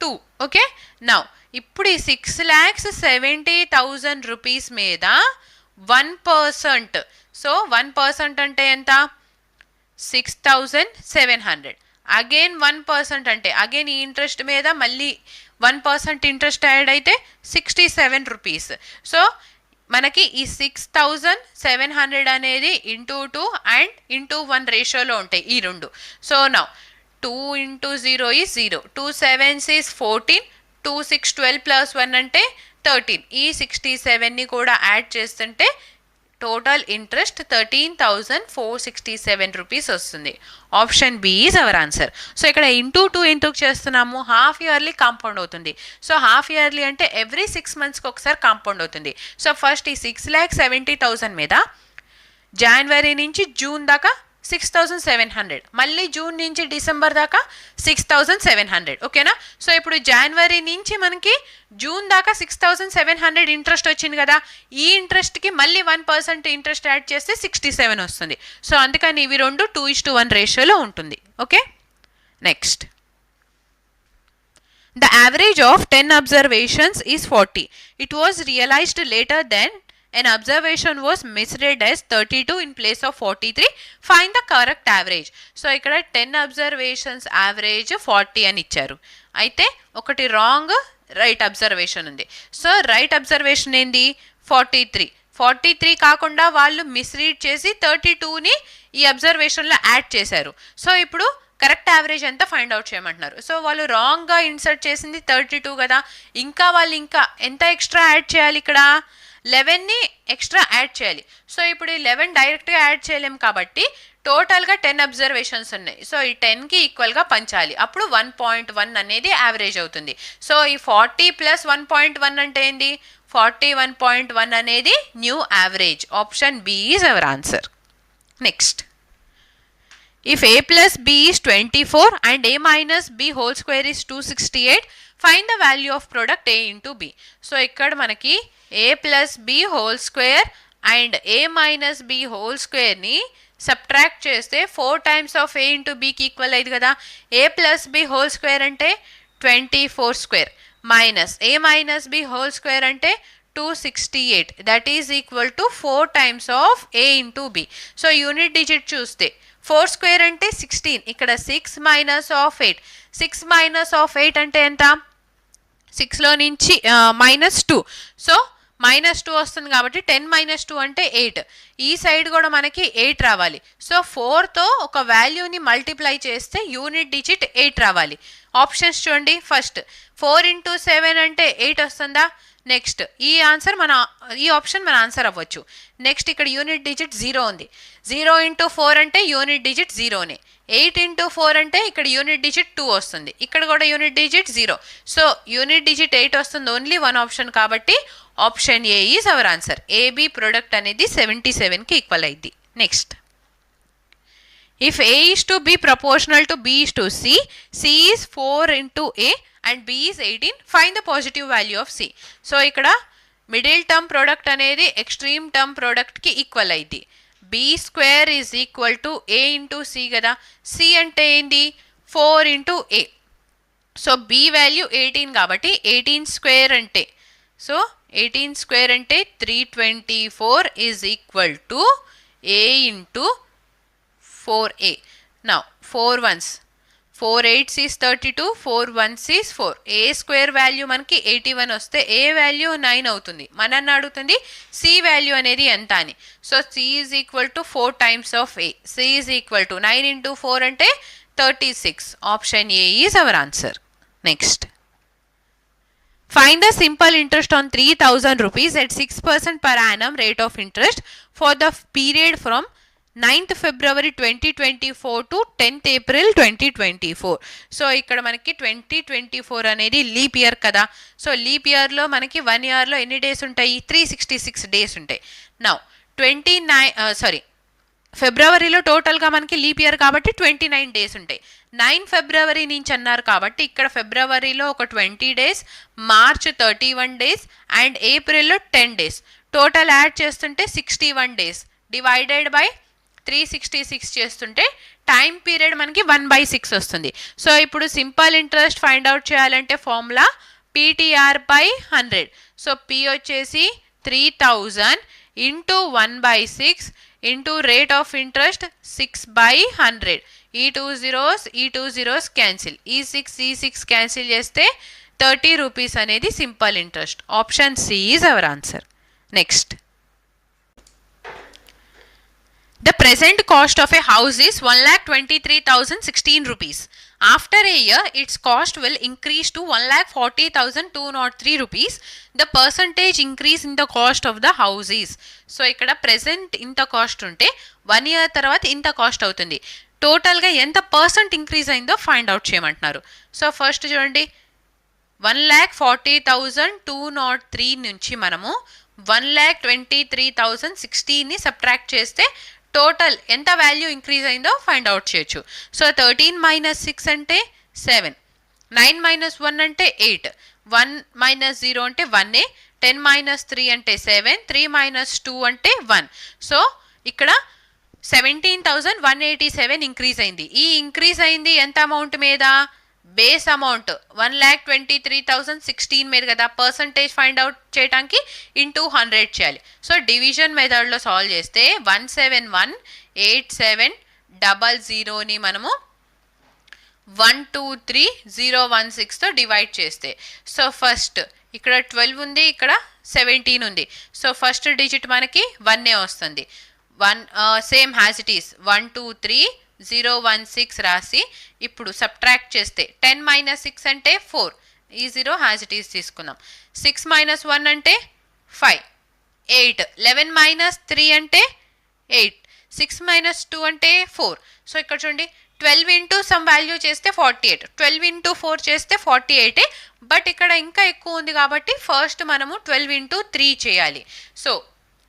2. ఓకే, నౌ ఇప్పుడు ఈ 6,70,000 రూపీస్ మీద 1%. సో 1% అంటే ఎంత 6,700. అగైన్ 1% అంటే అగైన్ ఈ ఇంట్రెస్ట్ మీద మళ్ళీ 1% ఇంట్రెస్ట్ యాడ్ అయితే 67 రూపీస్. సో మనకి ఈ 6,700 అనేది × 2 అండ్ × 1 రేషియోలో ఉంటాయి ఈ రెండు. So now 2 × 0 is 0, 2 7s is 14, 2 6 12 + 1 అంటే 13. ఈ 67ని కూడా యాడ్ చేస్తుంటే టోటల్ ఇంట్రెస్ట్ 13,467 రూపీస్ వస్తుంది. Option B is our answer. So ఇక్కడ × 2 ఎందుకు చేస్తున్నాము, హాఫ్ ఇయర్లీ కాంపౌండ్ అవుతుంది. సో హాఫ్ ఇయర్లీ అంటే ఎవ్రీ 6 monthsకి ఒకసారి కాంపౌండ్ అవుతుంది. సో ఫస్ట్ ఈ 6,70,000 మీద జనవరి నుంచి జూన్ దాకా 6,700, మళ్ళీ జూన్ నుంచి డిసెంబర్ దాకా 6,700. ఓకేనా. సో ఇప్పుడు జనవరి నుంచి మనకి జూన్ దాకా 6,700 ఇంట్రెస్ట్ వచ్చింది కదా, ఈ ఇంట్రెస్ట్కి మళ్ళీ 1% ఇంట్రెస్ట్ యాడ్ చేస్తే 67 వస్తుంది. సో అందుకని ఇవి రెండు 2:1 రేషియోలో ఉంటుంది. Okay, next, the average of 10 observations is 40. It was realized later than an observation was misread as 32 in place of 43. Find the correct average. So ఇక్కడ 10 observations average 40 అని ఇచ్చారు. అయితే ఒకటి రాంగ్ రైట్ అబ్జర్వేషన్ ఉంది. సో రైట్ అబ్జర్వేషన్ ఏంది 43 కాకుండా వాళ్ళు misread చేసి 32ని ఈ అబ్జర్వేషన్లో యాడ్ చేశారు. సో ఇప్పుడు కరెక్ట్ యావరేజ్ ఎంత ఫైండ్ అవుట్ చేయమంటున్నారు. సో వాళ్ళు రాంగ్గా ఇన్సర్ట్ చేసింది 32 కదా, ఇంకా వాళ్ళు ఇంకా ఎంత ఎక్స్ట్రా యాడ్ చేయాలి, ఇక్కడ 11ని ఎక్స్ట్రా యాడ్ చేయాలి. సో ఇప్పుడు ఈ 11 డైరెక్ట్గా యాడ్ చేయలేం కాబట్టి టోటల్గా 10 అబ్జర్వేషన్స్ ఉన్నాయి. సో ఈ 10కి ఈక్వల్గా పంచాలి, అప్పుడు 1.1 అనేది యావరేజ్ అవుతుంది. సో ఈ 40 + 1.1 అంటే ఏంటి 41.1 అనేది new average. Option B is our answer. Next, If a plus b is 24 and a minus b whole square is 268, find the value of product a into b. So ఇక్కడ మనకి a plus b whole square and a minus b whole square ని subtract చేస్తే 4 times of a into b కి equal అయింది కదా. a plus b whole square అంటే 24 square minus a minus b whole square అంటే 268, that is equal to 4 times of a into b. So unit digit చూస్తే 4 square అంటే 16, ఇక్కడ 6 minus of 8, 6 minus of 8 అంటే ఎంత, 6లో నుంచి minus 2, సో minus 2 వస్తుంది కాబట్టి 10 minus 2 అంటే 8, ఈ సైడ్ కూడా మనకి 8 రావాలి. సో 4తో ఒక వాల్యూని మల్టిప్లై చేస్తే యూనిట్ డిజిట్ 8 రావాలి. ఆప్షన్స్ చూడండి, ఫస్ట్ 4 into 7 అంటే 8 వస్తుందా, నెక్స్ట్ ఈ ఆప్షన్ మన ఆన్సర్ అవ్వచ్చు. నెక్స్ట్ ఇక్కడ యూనిట్ డిజిట్ 0 ఉంది, 0 into 4 అంటే యూనిట్ డిజిట్ 0నే, 8 into 4 అంటే ఇక్కడ యూనిట్ డిజిట్ 2 వస్తుంది, ఇక్కడ కూడా unit digit 0. So unit digit 8 వస్తుంది, ఓన్లీ వన్ ఆప్షన్ కాబట్టి option A is our answer. AB product అనేది 77కి ఈక్వల్ అయింది. Next, if A is to B proportional to B is to C, C is 4 into a and b is 18, find the positive value of c. So ఇక్కడ middle term product అనేది extreme term ప్రోడక్ట్కి equal అయింది. b square is equal to a into c కదా, c అంటే ఏంటి 4 into a, so b value 18 కాబట్టి 18 square అంటే, so 18 square అంటే 324 is equal to a into 4a. Now 4 ones 4 8s is 32, 4 1s is 4. a square value మనకి 81 వస్తే a value 9 అవుతుంది. మనల్ని అడుగుతుంది c వాల్యూ అనేది ఎంత అని. So c is equal to 4 times of a, c is equal to 9 into 4 అంటే 36. Option A is our answer. Next, find the simple interest on 3000 rupees at 6% per annum rate of interest for the period from 9th February 2024 to 10th April 2024. So ఇక్కడ మనకి 2024 అనేది leap year కదా. So leap ఇయర్లో మనకి 1 ఇయర్లో ఎన్ని days ఉంటాయి, 366 days ఉంటాయి. నౌ ఫిబ్రవరిలో టోటల్గా మనకి లీప్ ఇయర్ కాబట్టి 29 డేస్ ఉంటాయి. 9 ఫిబ్రవరి నుంచి అన్నారు కాబట్టి ఇక్కడ ఫిబ్రవరిలో ఒక 20 డేస్, మార్చ్ 31 డేస్ అండ్ ఏప్రిల్లో 10 డేస్, టోటల్ యాడ్ చేస్తుంటే 61 డేస్ డివైడెడ్ బై 366 చేస్తుంటే టైం పీరియడ్ మనకి 1/6 వస్తుంది. సో ఇప్పుడు సింపుల్ ఇంట్రెస్ట్ ఫైండ్ అవుట్ చేయాలంటే formula PTR by 100. So P వచ్చేసి 3000 into 1/6 into rate of interest 6/100. ఈ 2 zeros క్యాన్సిల్, ఈ 6 క్యాన్సిల్ చేస్తే 30 రూపీస్ అనేది simple interest. Option C is our answer. Next, the present cost of a house is 1,23,016 rupees. After a year, its cost will increase to 1,40,203 rupees. The percentage increase in the cost of the house is. So ఇక్కడ present ఇంత cost ఉంటే 1 year తర్వాత ఇంత cost అవుతుంది. టోటల్గా ఎంత percent increase అయిందో find out చేయమంటున్నారు. సో ఫస్ట్ చూడండి, 1,40,203 నుంచి మనము 1,23,016ని సబ్ట్రాక్ట్ చేస్తే టోటల్ ఎంత వాల్యూ ఇంక్రీజ్ అయిందో ఫైండ్ అవుట్ చేయొచ్చు. సో 13 minus 6 అంటే 7, 9 minus 1 అంటే 8, 1 minus 0 అంటే 1, 10 minus 3 అంటే 7, 3 minus 2 అంటే 1. సో ఇక్కడ 17,187 ఇంక్రీజ్ అయింది. ఈ ఇంక్రీజ్ అయింది ఎంత అమౌంట్ మీద, బేస్ అమౌంట్ 1,23,016 మీద కదా. పర్సంటేజ్ ఫైండ్ అవుట్ చేయడానికి ఇంటూ 100 చేయాలి. సో డివిజన్ మెథడ్లో సాల్వ్ చేస్తే 171,87,00ని మనము 123,016తో డివైడ్ చేస్తే, సో ఫస్ట్ ఇక్కడ 12 ఉంది, ఇక్కడ 17 ఉంది. సో ఫస్ట్ డిజిట్ మనకి 1 వస్తుంది. 1 సేమ్ హ్యాజ్ ఇట్ ఈస్ 123,016 రాసి ఇప్పుడు సబ్ట్రాక్ట్ చేస్తే 10 minus 6 అంటే 4, ఈ 0 హ్యాజ్ ఇట్ ఈస్ తీసుకుందాం. 6 minus 1 అంటే 5, 8, 11 minus 3 అంటే 8, 6 minus 2 అంటే 4. సో ఇక్కడ చూడండి 12 ఇంటూ సమ్ వాల్యూ చేస్తే 48, 12 ఇంటూ 4 చేస్తే 48, బట్ ఇక్కడ ఇంకా ఎక్కువ ఉంది కాబట్టి ఫస్ట్ మనము 12 into 3 చేయాలి. సో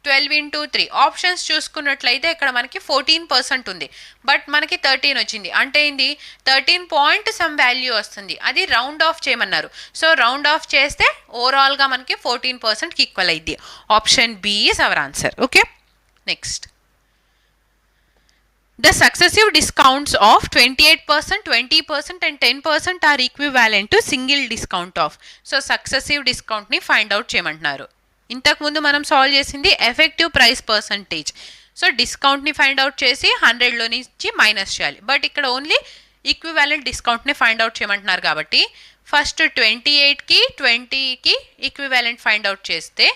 12 ఇంటూ 3 ఆప్షన్స్ చూసుకున్నట్లయితే ఇక్కడ మనకి 14% ఉంది, బట్ మనకి 13 వచ్చింది. అంటే ఏంది 13 పాయింట్ సమ్ వాల్యూ వస్తుంది, అది రౌండ్ ఆఫ్ చేయమన్నారు. సో రౌండ్ ఆఫ్ చేస్తే ఓవరాల్గా మనకి 14%కి ఈక్వల్ అయింది. Option B is our answer. Okay, next. The successive discounts of 28%, 20% and 10% are equivalent to single discount of. So successive discount ni find out చేయమంటున్నారు. ఇంతకు ముందు మనం సాల్వ్ చేసింది ఎఫెక్టివ్ ప్రైస్ పర్సంటేజ్. సో డిస్కౌంట్ని ఫైండ్ అవుట్ చేసి 100లో నుంచి minus చేయాలి, బట్ ఇక్కడ ఓన్లీ ఈక్వివాలెంట్ డిస్కౌంట్ని ఫైండ్ అవుట్ చేయమంటున్నారు కాబట్టి ఫస్ట్ 28కి 20కి ఈక్వివాలెంట్ ఫైండ్ అవుట్ చేస్తే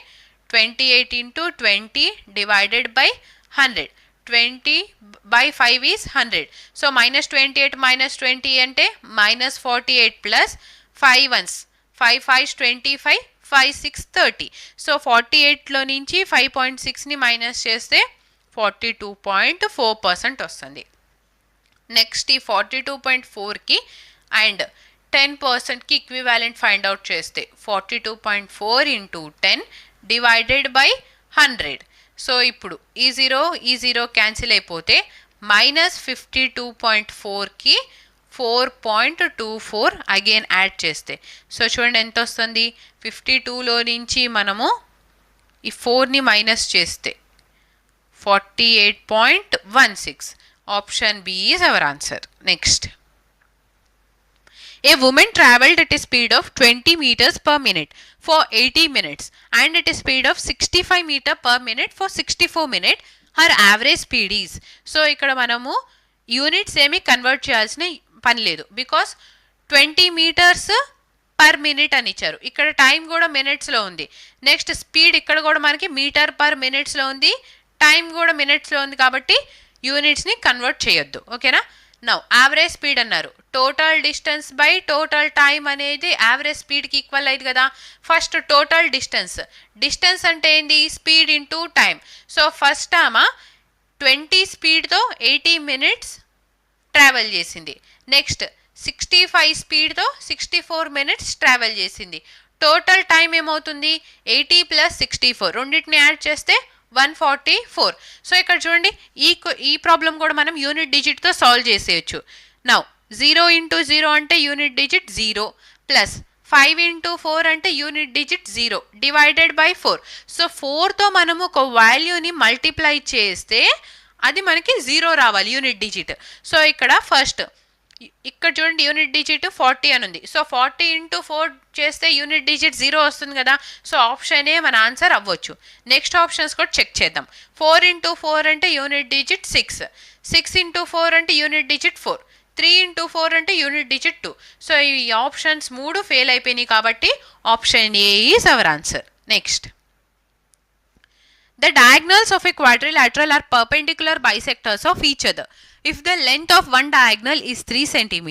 28 into 20 divided by 100, 20 by 5 is 100. So minus 28 minus 20 అంటే minus 48 plus 5 ones, 5 5 25, 5 6 30. సో 48లో నుంచి 5.6ని మైనస్ చేస్తే 42.4% వస్తుంది. నెక్స్ట్ ఈ 42.4కి అండ్ 10%కి ఈక్వివాలెంట్ ఫైండ్ అవుట్ చేస్తే 42.4 ఇంటూ 10 డివైడెడ్ బై 100. సో ఇప్పుడు ఈ జీరో క్యాన్సిల్ అయిపోతే మైనస్ 52.4కి 4.24 అగైన్ యాడ్ చేస్తే సో చూడండి ఎంత వస్తుంది. 52లో నుంచి మనము ఈ 4ని మైనస్ చేస్తే 48.16. Option B is our answer. Next. A woman travelled at a speed of 20 meters per minute for 80 minutes and at a speed of 65 meter per minute for 64 minutes. Her average speed is. So ఇక్కడ మనము units ఏమి convert చేయాల్సిన పని లేదు, because 20 meters per minute అని ఇచ్చారు. ఇక్కడ time కూడా మినిట్స్లో ఉంది. నెక్స్ట్ స్పీడ్ ఇక్కడ కూడా మనకి మీటర్ పర్ మినిట్స్లో ఉంది, టైం కూడా మినిట్స్లో ఉంది కాబట్టి యూనిట్స్ని కన్వర్ట్ చేయొద్దు. ఓకేనా. నౌ యావరేజ్ స్పీడ్ అన్నారు, total distance by total time అనేది యావరేజ్ స్పీడ్కి ఈక్వల్ అయింది కదా. ఫస్ట్ టోటల్ డిస్టెన్స్ అంటే ఏంది, speed into time. So first ఆమె 20 స్పీడ్తో 80 minutes ట్రావెల్ చేసింది. నెక్స్ట్ 65 స్పీడ్తో 64 minutes ట్రావెల్ చేసింది. టోటల్ టైం ఏమవుతుంది 80 + 64, రెండింటిని యాడ్ చేస్తే 144. సో ఇక్కడ చూడండి ఈ ప్రాబ్లం కూడా మనం యూనిట్ డిజిట్తో సాల్వ్ చేసేయచ్చు. నౌ 0 ఇంటూ 0 అంటే యూనిట్ డిజిట్ 0 ప్లస్ 5 ఇంటూ 4 అంటే unit digit 0 divided by 4. So 4తో మనము ఒక వాల్యూని మల్టిప్లై చేస్తే అది మనకి 0 రావాలి యూనిట్ డిజిట్. సో ఇక్కడ ఫస్ట్ ఇక్కడ చూడండి యూనిట్ డిజిట్ 40 అని ఉంది. సో 40 ఇంటూ 4 చేస్తే యూనిట్ డిజిట్ 0 వస్తుంది కదా. సో ఆప్షన్ ఏ మన ఆన్సర్ అవ్వచ్చు. నెక్స్ట్ ఆప్షన్స్ కూడా చెక్ చేద్దాం. 4 ఇంటూ 4 అంటే యూనిట్ డిజిట్ 6, 6 ఇంటూ 4 అంటే యూనిట్ డిజిట్ 4, 3 ఇంటూ 4 అంటే యూనిట్ డిజిట్ 2. సో ఈ ఆప్షన్స్ 3 ఫెయిల్ అయిపోయినాయి కాబట్టి option A is our answer. Next. The diagonals of a quadrilateral are perpendicular bisectors of each other. If the length of one diagonal is 3 cm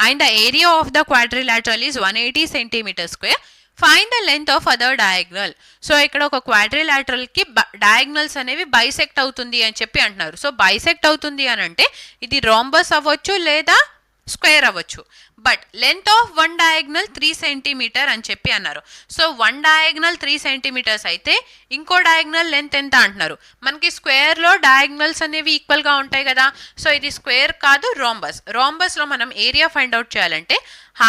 and the area of the quadrilateral is 180 cm square, find the length of other diagonal. So ఇక్కడ ఒక క్వాడ్రిలాటరల్కి diagonals అనేవి bisect అవుతుంది అని చెప్పి అంటున్నారు. So bisect అవుతుంది అని అంటే ఇది రాంబస్ అవ్వచ్చు లేదా స్క్వేర్ అవ్వచ్చు, but length of one diagonal 3 cm అని చెప్పి అన్నారు. సో వన్ డయాగ్నల్ 3 cm అయితే ఇంకో డయాగ్నల్ లెంత్ ఎంత అంటున్నారు. మనకి స్క్వేర్లో డయాగ్నల్స్ అనేవి ఈక్వల్గా ఉంటాయి కదా. సో ఇది స్క్వేర్ కాదు, రాంబస్లో మనం ఏరియా ఫైండ్ అవుట్ చేయాలంటే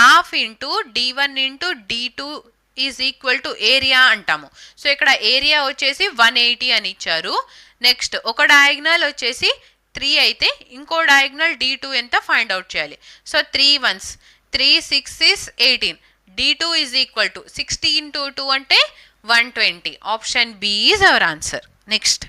½ into d1 into d2 is equal to area అంటాము. సో ఇక్కడ ఏరియా వచ్చేసి 180 అని ఇచ్చారు. నెక్స్ట్ ఒక డయాగ్నల్ వచ్చేసి 3 అయితే ఇంకో డయాగ్నల్ d2 ఎంత ఫైండ్ అవుట్ చేయాలి. So 3 1s 3 6 is 18, d2 is equal to 60 into 2 అంటే 120. Option B is our answer. Next.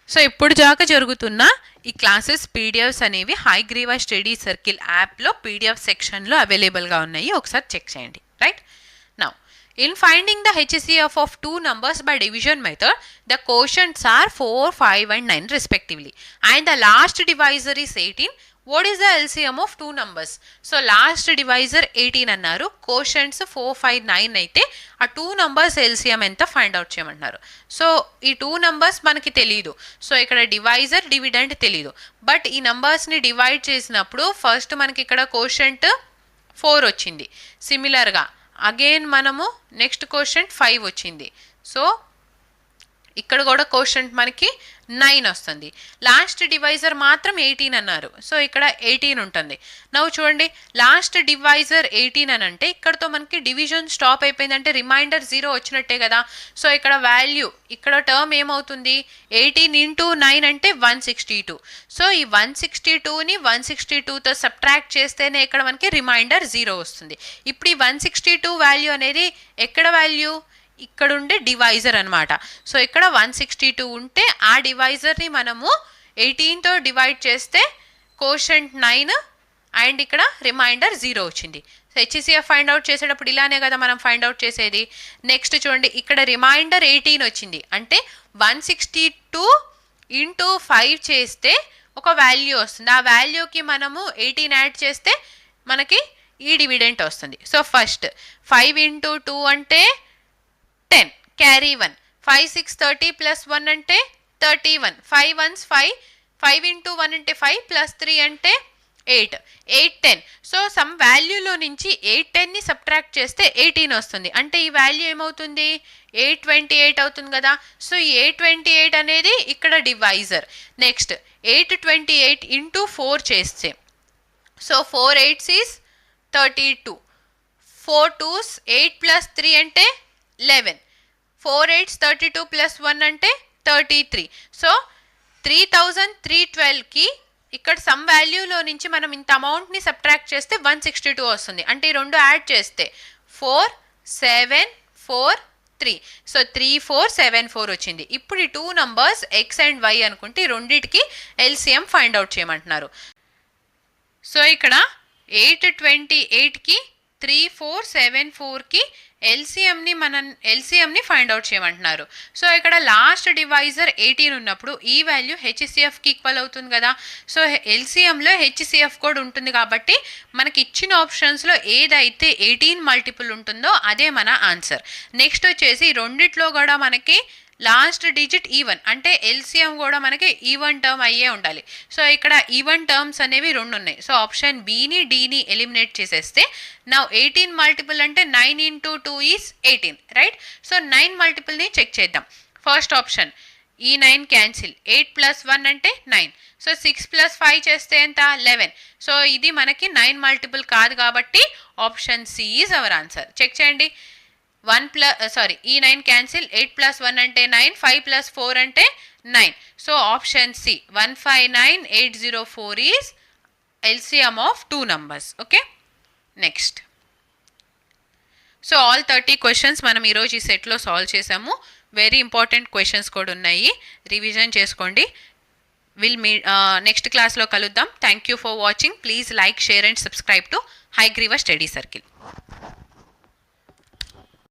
So ఇప్పుడు దాకా జరుగుతున్న ఈ క్లాసెస్ పీడిఎఫ్స్ అనేవి హైగ్రీవా స్టడీ సర్కిల్ యాప్లో పీడిఎఫ్ సెక్షన్లో అవైలబుల్గా ఉన్నాయి, ఒకసారి చెక్ చేయండి. Right. Now in finding the HCF of two numbers by division method, the quotients are 4, 5 and 9 respectively and the last divisor is 18. What is the LCM of two numbers? So last divisor 18 అన్నారు, quotients 4, 5, 9 అయితే ఆ 2 numbers LCM ఎంత find out చేయమంటున్నారు. So ఈ 2 numbers మనకి తెలియదు. So ఇక్కడ divisor dividend తెలియదు, బట్ ఈ నంబర్స్ని డివైడ్ చేసినప్పుడు ఫస్ట్ మనకి ఇక్కడ quotient 4 వచ్చింది. సిమిలర్గా అగైన్ మనము నెక్స్ట్ క్వశ్చన్ 5 వచ్చింది. సో ఇక్కడ కూడా క్వశ్చన్ మనకి 9 వస్తుంది. లాస్ట్ డివైజర్ మాత్రం 18 అన్నారు. సో ఇక్కడ 18 ఉంటుంది. నవ్వు చూడండి, లాస్ట్ డివైజర్ 18 అని అంటే ఇక్కడతో మనకి డివిజన్ స్టాప్ అయిపోయింది, అంటే రిమైండర్ 0 వచ్చినట్టే కదా. సో ఇక్కడ వాల్యూ, ఇక్కడ టర్మ్ ఏమవుతుంది, 18 ఇంటూ 9 అంటే 162. సో ఈ 162ని 162తో సబ్ట్రాక్ట్ చేస్తేనే ఇక్కడ మనకి రిమైండర్ 0 వస్తుంది. ఇప్పుడు ఈ 162 వాల్యూ అనేది ఎక్కడ వాల్యూ, ఇక్కడ ఉండే డివైజర్ అనమాట. సో ఇక్కడ 162 ఉంటే ఆ డివైజర్ని మనము 18తో డివైడ్ చేస్తే కోషంట్ 9 అండ్ ఇక్కడ రిమైండర్ 0 వచ్చింది. సో హెచ్సిఎఫ్ ఫైండ్ అవుట్ చేసేటప్పుడు ఇలానే కదా మనం ఫైండ్ అవుట్ చేసేది. నెక్స్ట్ చూడండి, ఇక్కడ రిమైండర్ 18 వచ్చింది, అంటే 162 ఇంటూ 5 చేస్తే ఒక వాల్యూ వస్తుంది. ఆ వాల్యూకి మనము 18 యాడ్ చేస్తే మనకి ఈ డివిడెంట్ వస్తుంది. సో ఫస్ట్ 5 ఇంటూ 2 అంటే 10, క్యారీ 1, 5 6 30 ప్లస్ 1 అంటే 31, 5 1s 5, 5 ఇంటూ 1 అంటే 5 ప్లస్ 3 అంటే 8, 8 10. సో సమ్ వాల్యూలో నుంచి 8 10ని సబ్ట్రాక్ట్ చేస్తే 18 వస్తుంది, అంటే ఈ వాల్యూ ఏమవుతుంది, 828 అవుతుంది కదా. సో ఈ 828 అనేది ఇక్కడ డివైజర్. నెక్స్ట్ 828 ఇంటూ 4 చేస్తే, so 4 8s is 32, 4 2s 8 plus 3 అంటే 11, 4 8s 32 ప్లస్ 1 అంటే 33. సో 3312కి ఇక్కడ సమ్ వాల్యూలో నుంచి మనం ఇంత అమౌంట్ని సబ్ట్రాక్ట్ చేస్తే 162 వస్తుంది, అంటే ఈ రెండు యాడ్ చేస్తే 4 7 4 3. సో 3474 వచ్చింది. ఇప్పుడు ఈ 2 నంబర్స్ ఎక్స్ అండ్ వై అనుకుంటే ఈ రెండింటికి ఎల్సిఎం ఫైండ్ అవుట్ చేయమంటున్నారు. సో ఇక్కడ 828కి 3474కి ఎల్సిఎంని ఫైండ్ అవుట్ చేయమంటున్నారు. సో ఇక్కడ లాస్ట్ డివైజర్ 18 ఉన్నప్పుడు ఈ వాల్యూ హెచ్సిఎఫ్కి ఈక్వల్ అవుతుంది కదా. సో ఎల్సిఎంలో హెచ్సిఎఫ్ కూడా ఉంటుంది కాబట్టి మనకి ఇచ్చిన ఆప్షన్స్లో ఏదైతే 18 మల్టిపుల్ ఉంటుందో అదే మన ఆన్సర్. నెక్స్ట్ వచ్చేసి రెండిట్లో కూడా మనకి లాస్ట్ డిజిట్ ఈవెన్, అంటే ఎల్సిఎం కూడా మనకి ఈవెన్ టర్మ్ అయ్యే ఉండాలి. సో ఇక్కడ ఈవెన్ టర్మ్స్ అనేవి రెండు ఉన్నాయి. సో ఆప్షన్ బిని డిని ఎలిమినేట్ చేసేస్తే నా 18 మల్టిపుల్ అంటే 9 ఇంటూ 2 ఈజ్ 18, రైట్. సో 9 మల్టిపుల్ని చెక్ చేద్దాం. ఫస్ట్ ఆప్షన్, ఈ 9 క్యాన్సిల్, 8 ప్లస్ 1 అంటే 9. సో 6 ప్లస్ 5 చేస్తే ఎంత, 11. సో ఇది మనకి 9 మల్టిపుల్ కాదు కాబట్టి option C is our answer. Check చేయండి. 1 ప్లస్ ఈ 9 క్యాన్సిల్, 8 ప్లస్ 1 అంటే 9, 5 ప్లస్ 4 అంటే 9. So option C 159804 is LCM of 2 numbers. Okay, next. So all 30 questions మనం ఈరోజు ఈ సెట్లో సాల్వ్ చేసాము. వెరీ ఇంపార్టెంట్ క్వశ్చన్స్ కూడా ఉన్నాయి, రివిజన్ చేసుకోండి. నెక్స్ట్ క్లాస్లో కలుద్దాం. Thank you for watching. Please like, share and subscribe to Hayagriva study circle.